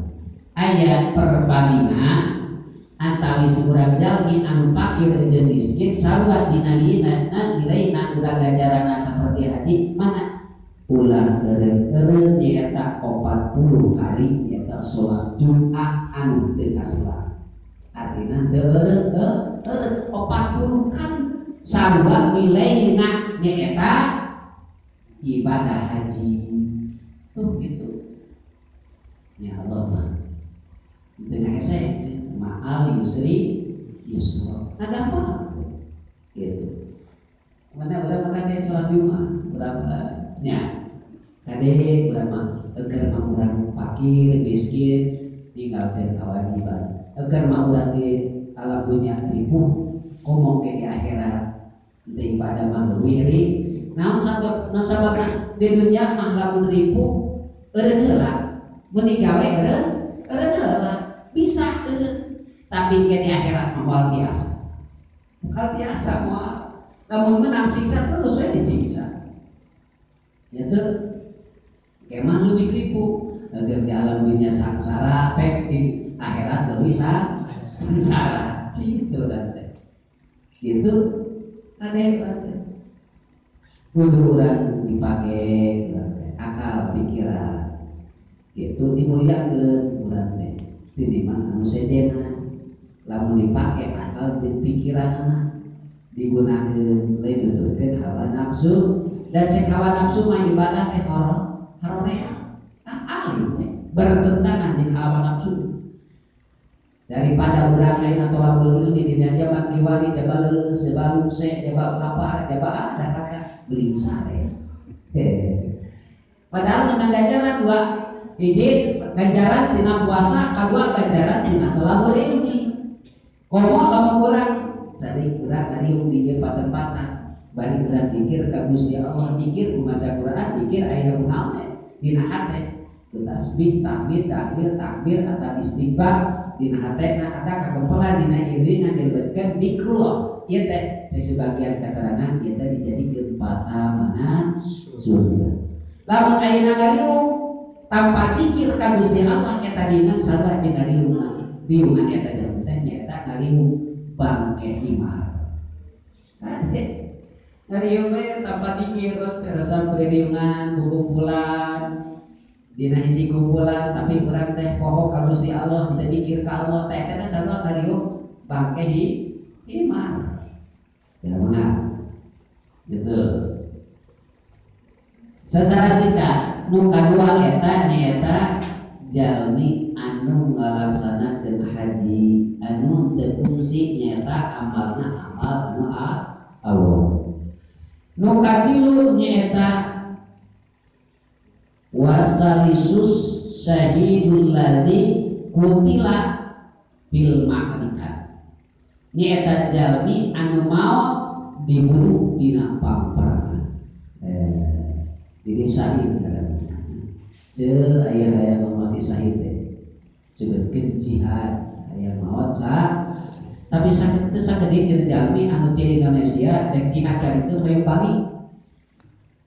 aya perbandingan antawis urang jalmi anu fakir jeung miskin sarua dina nilaina urang ganjaranna saperti haji mana ulah eureun nyaeta 40 kali nyaeta salat Jumat anu teu kasalah. Artina teu eureun 40 kali sarua nilaina nyaeta ibadah haji. Tuh gitu. Ya Allah mah. Dengan saya ma'al yusri yusra. Nah gampang. Gitu. Mana makan dia salat Jumat berapa? Nya kade urang eger mah urang fakir miskin ninggalkeun kewajiban eger mah urang di alam dunya ripuh ngomong ke di akhirat teh ibadah mah leuwih naon sababna di dunya mah lamun ripuh eureun heula mun digawe eureun heula bisa eureun tapi ke di akhirat mah moal biasa moal lamun menang siksa terus we disiksa. Itu kemah lebih ribu agar di alam dunia sangsara pek di akhirat lebih sangsara gitu nanti gitu ada kudu urang dipakai akal pikiran gitu dimuliakeun urang teh di mana anu sedena lamun dipake akal jeung pikiranna digunakeun lain nuturkeun hawa nafsu. Dan cek hawa nafsu mah ibadah teh harorea alim bertentangan dengan hawa nafsu daripada urang lain atau labul di dina jaman kiwani jabal leus jabal lumse jabal lapar jabal ada kata belingsare padahal menang ganjaran hiji ganjaran tina puasa, kedua ganjaran tina talabul ilmi. Komo lamun urang sari urang ngariung di ieu paten-paten bari urang zikir ka Gusti Allah, zikir maca Quran, zikir aya naon dina hate, tasbih, tahmid, takbir atau istighfar dina hatena eta kagempelan dina ieu ngajebetkeun zikrullah. Ieu teh sebagian keterangan ieu teh dijadikeun patamana surga. Lamun ayeuna ngariung tanpa zikir ka Gusti Allah eta dina sarua jeung ngariungan eta jaman teh nyaeta ngariung bangke himar. Kade ngariung teh tanpa zikir terasa ngariungan kumpulan dina hiji kumpulan tapi urang teh poho ka Gusti Allah teu zikir ka Allah teh eta sarua ngariung bangke himar. Ya benar. Gitu. Secara singkat nu kadua eta nyaeta jalmi anu ngalaksanakeun haji anu teu fungsi nyaeta amalna amal anu awal. Nu katilu nyaeta wasalisus syahidul ladzi kutila bil ma'rifat. Nyaeta jalmi anu maot dibunuh dina pamperangan. Jadi syahid kadang-kadang. Ceul aya mati syahid teh. Sebutkeun jihad, aya maot sa. Tapi sakit teu sagede jeung jalmi anu ti Indonesia dek jihad itu hoyong bali.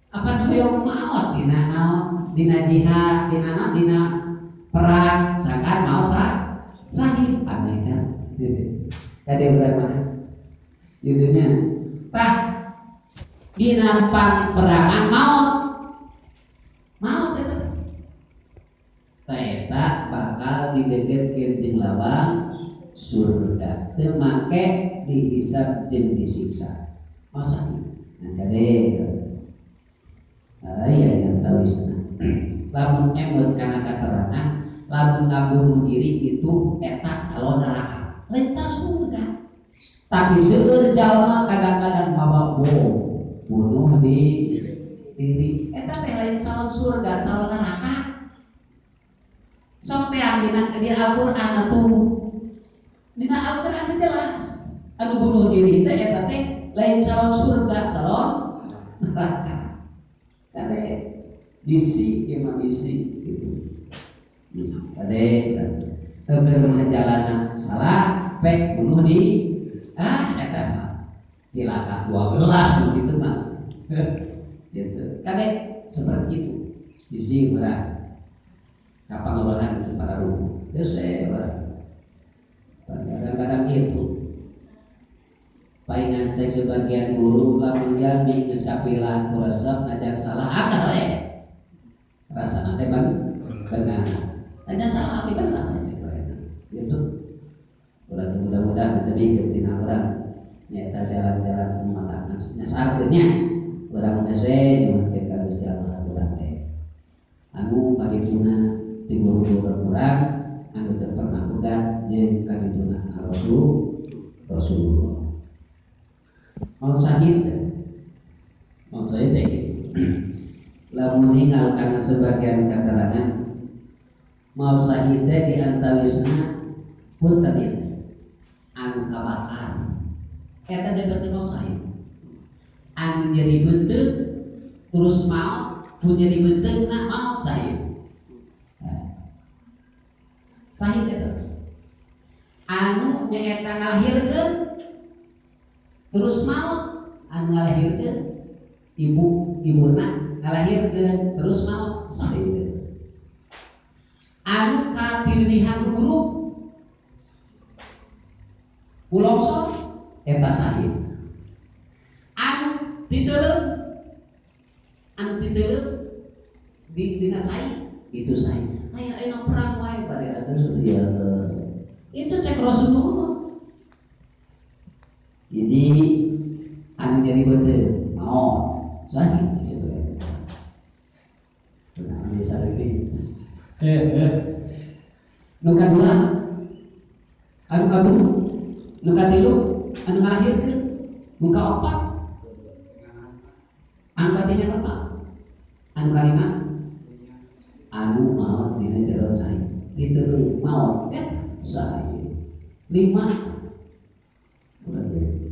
Apa hoyong maot dina naon? Dina jihad, dina perang, sangat mau syahid. Aneh kan? Kade urang mah. Judulnya tah dina perangan maut eta eta bakal didegetkeun jeung lawang surga teu make dihisab jeung disiksa masa kade aya yang tawisna lamun emut kana katerangan lamun ngabunuh diri itu eta calon neraka lain tah surga. Tapi seueur jalma kadang-kadang mawa bunuh diri eta teh lain calon surga calon neraka. Sok teh dina Al-Qur'an atuh dina Al-Qur'an teh jelas anu bunuh diri teh eta teh lain calon surga calon neraka. Kade bisi ieu bisi gitu. Bisi kade teu jalanna salah pek bunuh diri. Eta mah cilaka 12 begitu mah. Gitu. Kade seperti itu. Bisi urang kapangolahan para ruku. Geus we urang. Kadang-kadang itu. Paingan teh sebagian guru lamun jalmi geus kapilan ku resep ngajak salah akal we. Rasana teh benar. Ngajak salah tapi benar cek we. Gitu. Mudah-mudahan bisa bikin tina urang nyaeta jalan-jalan umat nyasarkeunnya urang teh nyuhkeun ka Gusti Allah urang teh anu kadituna ti guru-guru urang anu teu pernah pegat jeung kadituna Rasulullah mau syahid teh lamun ningal kana sebagian keterangan mau syahid teh di antawisna punten anu kabakar eta debetkeun mau syahid anu nyeri beunteug terus maot pun nyeri beunteugna maot syahid eta anu nyaeta ngalahirkeun terus maot anu ngalahirkeun ibuna ngalahirkeun terus maot syahid anu katirnihan huruf ulongso eta syahid anu titeuleum di dina cai itu syahid aya perang wae pada ya itu cek Rasulullah jadi anu jadi beunteug maot syahid cek sebenarnya benar biasa lagi nu kadua anu kadua nu katilu anu ngalahirkeun nu kaopat anu katinya apa anu kalima anu maut dina jero sahid diteung maut sahid 5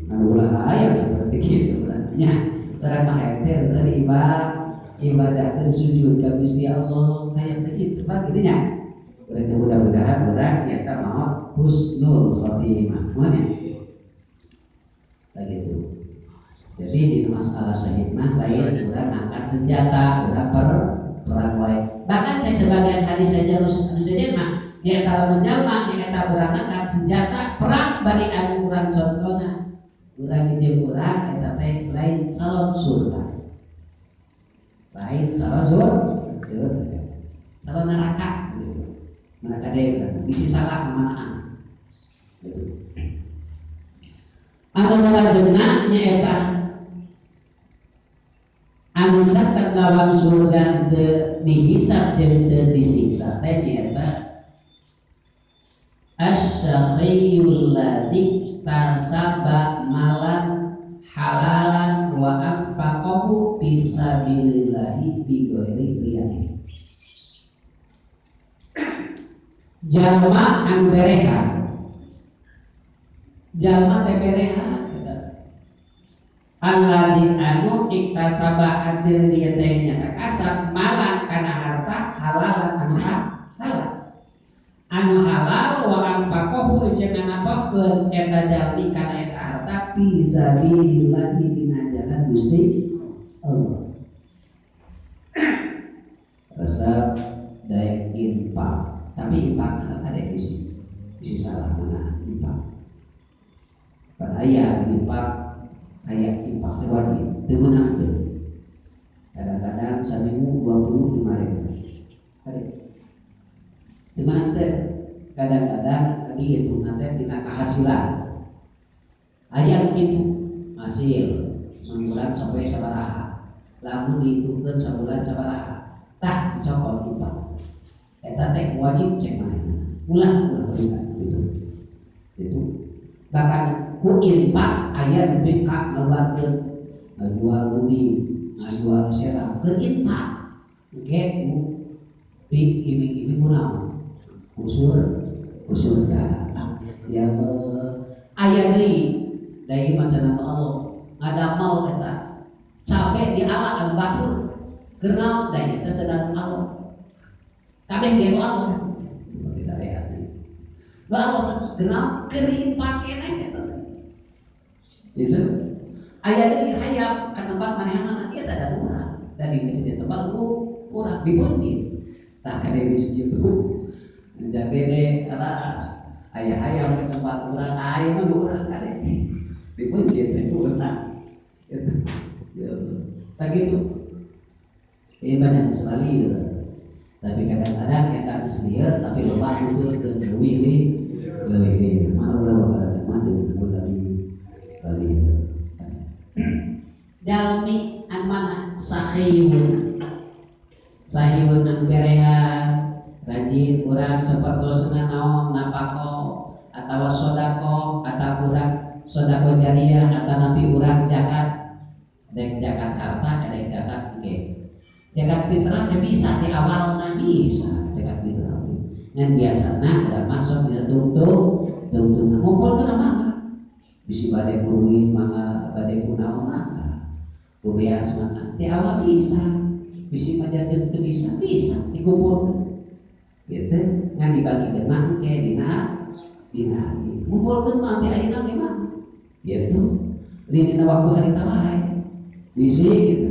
anu ulah hayang seperti kitu nya tara mah teh dari ibadah sujud ka Gusti Allah hayang kitu Pak kitu nya. Berarti mudah-mudahan urang nyata maot husnul khotimah monya begitu. Jadi di masalah syahid mah lain urang angkat senjata urang perang wae. Bahkan saya sebagian hadis saja anu saja mah nya kalau menjelma nya eta urang angkat senjata perang bari anu urang contona urang jeung urang eta teh lain calon surga. Lain calon surga. Calon neraka gitu. Neraka deui bisi salah manaan. Gitu. Anu salajengna nya eta anu sakat lawan surga teu dihisab jeung teu disiksa teh nyaeta asy-syaqiyyul ladzi tasaba malan halalan wa anfaqahu fisabilillahi bi ghairi riya'in. Jalma anu bereha, jalma teh bereha alladzi anu iktasaba adil dia teh nya kasab malan kana harta halalan anu halal anu halal wa anfaqahu jeung nanapakeun eta jalmi kana eta harta fi sabilillah dina jalan Gusti Allah. Rasa daek infak, tapi infak ada bisi salah mana infak. Pada aya infak aya infak wajib teu meunang teu. Kadang-kadang saminggu 25.000. Ada teu meunang teu. Kadang-kadang dihitung nanti tina kahasilan. Aya kitu hasil sebulan sampai sabaraha. Lamun dihitungkeun sabulan sabaraha. Tah dicokot infak. Eta teh wajib cek manehna. Ulang gitu. Itu bahkan ku infak aya nepi ka ngaluarkeun ngajual budi, ngajual serang ke infak. Oke, di iming-iming kunaon? Usur datang. Ya aya deui dari macam Allah ngadamal eta capek di ala al batur kenal dari eta sedang Allah kabeh ge Allah seperti syariat ini Allah kenal kering pake eta itu aya deui hayap ka tempat manehna ieu teh ada murah dari masjid tempat murah dipunci tah kade geus kitu menjadi ala ayah-ayah ke tempat orang ayah mah orang kade dipunci teh urang itu ya tak gitu banyak sekali gitu. Tapi kadang-kadang kita sendiri tapi lupa muncul ke lebih mana udah beberapa teman dari jalmi an mana sahihun an berehan rajin urang sapertosna naon napako atawa sodako atau urang sodako jariah atau nabi urang zakat dek zakat harta dek zakat ge zakat fitrah teh bisa di awalna bisa zakat fitrah ngan biasana ada maksud bisa tungtung ngumpulkeun mangga bisi bade kuruin mangga bade kunaon mangga bebeas mangga di awal bisa bisi majadeun teu bisa dikumpulkeun gitu ngan dibagi mah ke dina ngumpulkeun mah teh ayeuna ge mah gitu lina waktu hari tawahe bisi gitu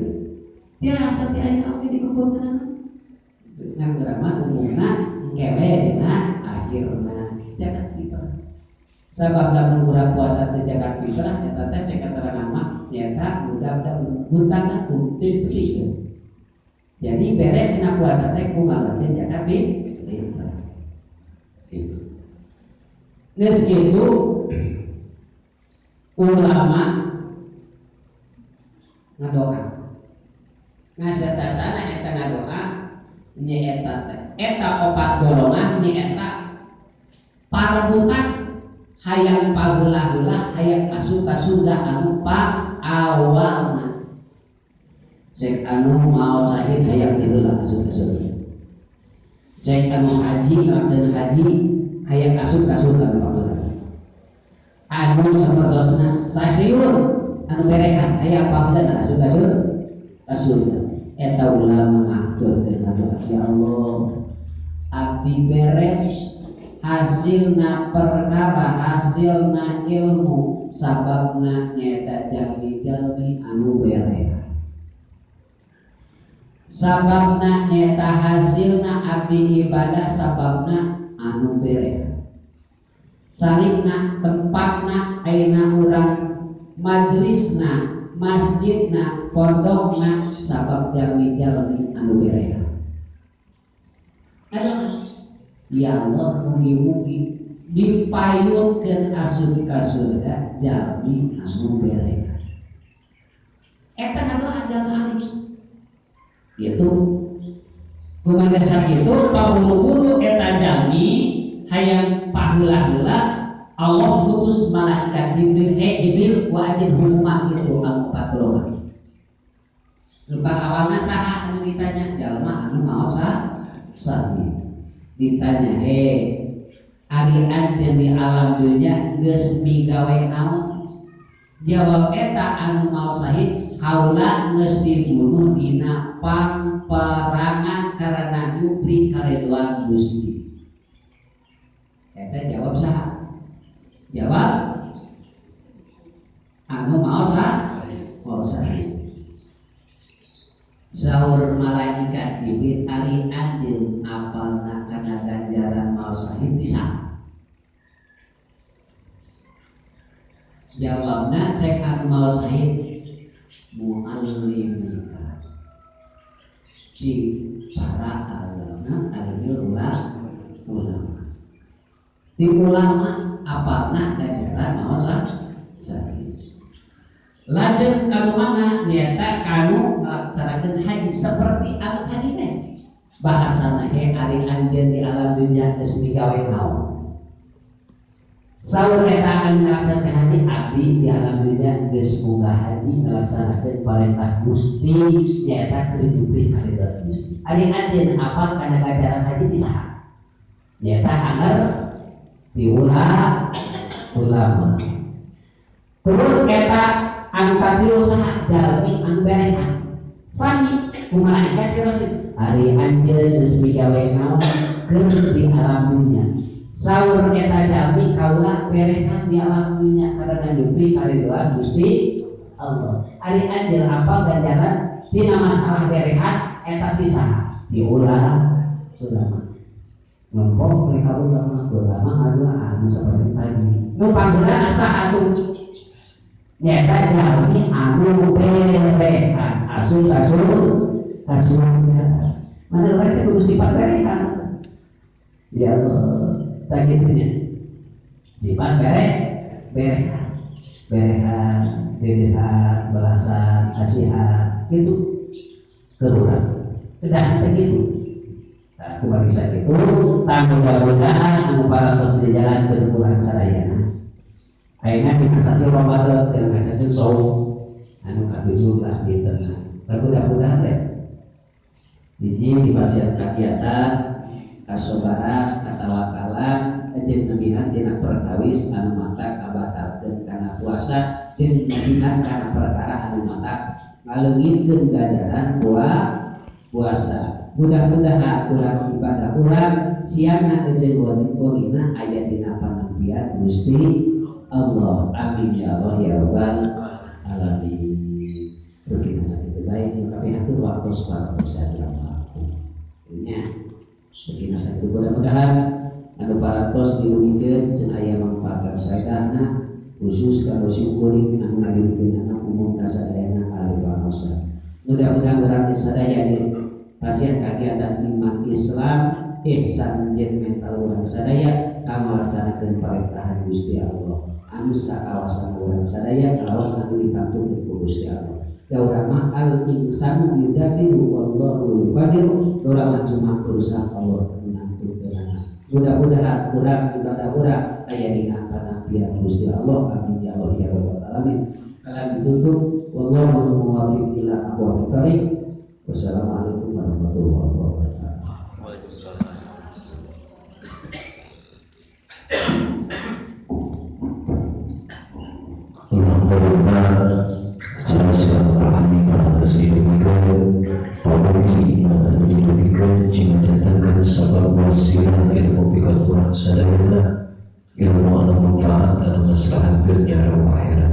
biasa teh ayeuna oge dikumpulkeun ngan drama umumna kewe dina akhirna zakat fitrah sabab lamun urang puasa teh zakat fitrah eta teh cek keterangan mah nyata budak-budak teh jadi beres na puasa teh kumaha teh zakat fitrah itu. Nes itu ulama ngadoa. Ngasatacana eta ngadoa nya eta opat golongan nya eta parebutan hayang pageula-geula hayang asup ka surga anu pa awalna. Cek anu mau sahid hayang diheula asup ka surga. cek anu haji laksana haji aya kasut-kasut anu pameran anu sapertosna sahyun anu berehan aya pameran kasut-kasut eta ulama ngaturkeun ya Allah abdi beres hasilna perkara hasilna ilmu sababna nyata jalmi anu berehan sababna nyata hasilna abdi ibadah sababna anu berehan salibna tempatna ayeuna urang majlisna masjidna pondokna sabab jalmi anu berehan ya Allah mugi-mugi dipayunkeun asup ka surga jalmi anu berehan eta adalah agama ali itu kumangga sakitu pabulu-bulu eta jalmi hayang paheula-heula Allah putus malaikat Jibril wa adin huma itu al-4 golongan lupa awalna saha anu ditanya jalma anu maos sahih ditanya ari anjeun di alam dunya geus migawe naon jawab eta anu maos sahih kaula geus dibunuh dina peperangan karena nyupri karidhoan Gusti eta jawab saha jawab anu maos sahih saur malaikat Jibril ari anjeun apalna kana ganjaran maos sahih ti saha jawabna cek anu maos sahih muallimika di para alama alimil ulama di ulama apalna ganjaran maos sahih lajeng kanu mana nyata kanu melaksanakan haji seperti anu tadi teh bahasana ari anjeun di alam dunya geus migawe naon saur eta anu melaksanakan haji abdi di alam dunya geus boga haji melaksanakan perintah Gusti nyata keujupri karidhoan Gusti ari anjeun apal kana ganjaran haji di saha nyata anger di ulama terus eta anu katilu saha jalmi anu berehan sami kumalaikat terus ari anjeun geus migawe naon keur di alam dunya saur eta jalmi kaula berehan di alam dunya karena nyupri karidhoan Gusti Allah ari anjeun apal ganjaran dina masalah berehan eta ti saha di ulama ngempok ke ulama adalah anu seperti tadi nu panggilan asa asup nyata jalmi anu berehan asup mana mereka kudu sifat berehan ya Allah tak gitunya sifat berehan dedehan balasan kasihan gitu keruran kedah kita gitu nah aku bisa gitu tanggung jawab anu para tos di jalan berkurang sadayana ayeuna dikasasi Ramadan dan kasasi saum anu ka-17 dinten. Mudah-mudahan teh hiji dipasihan kagiatan kasobaran katawakalan jeung nebihan tina perkawis anu mata kabatalkeun kana puasa jeung nebihan kana perkara anu mata ngaleungitkeun ganjaran puasa. Mudah-mudahan urang ibadah urang siangna jeung wongina aya dina panampian Gusti Allah. Amin ya Allah ya rabbal alamin. Begini sakit baik kami atur waktu sekarang bisa dilakukan. Ini begini sakit mudah-mudahan anu paratos dirugikeun senaya mangpaat sadayana khusus kalau syukuri anu ngadieukeun anak umum kasadayana ahli bangsa. Mudah-mudahan berarti sadaya di pasien kegiatan iman Islam ihsan jeung mental urang sadaya kamalaksanakeun parintahan Gusti Allah anu sakawasan urang sadaya kalawan anu ditantukeun ku Gusti Allah. Ya urang al insanu yudabiru wallahu yuqadiru urang cuma urusan Allah menantukeun. Mudah-mudahan urang ibadah urang aya dina panampian Gusti Allah. Amin ya Allah ya rabbal alamin. Kalam ditutup wallahu muwaffiq ila aqwamit thoriq. Wassalamualaikum warahmatullahi wabarakatuh. Waalaikumsalam. ilmu Allah Ta'ala dan masalah dunia dan akhirat.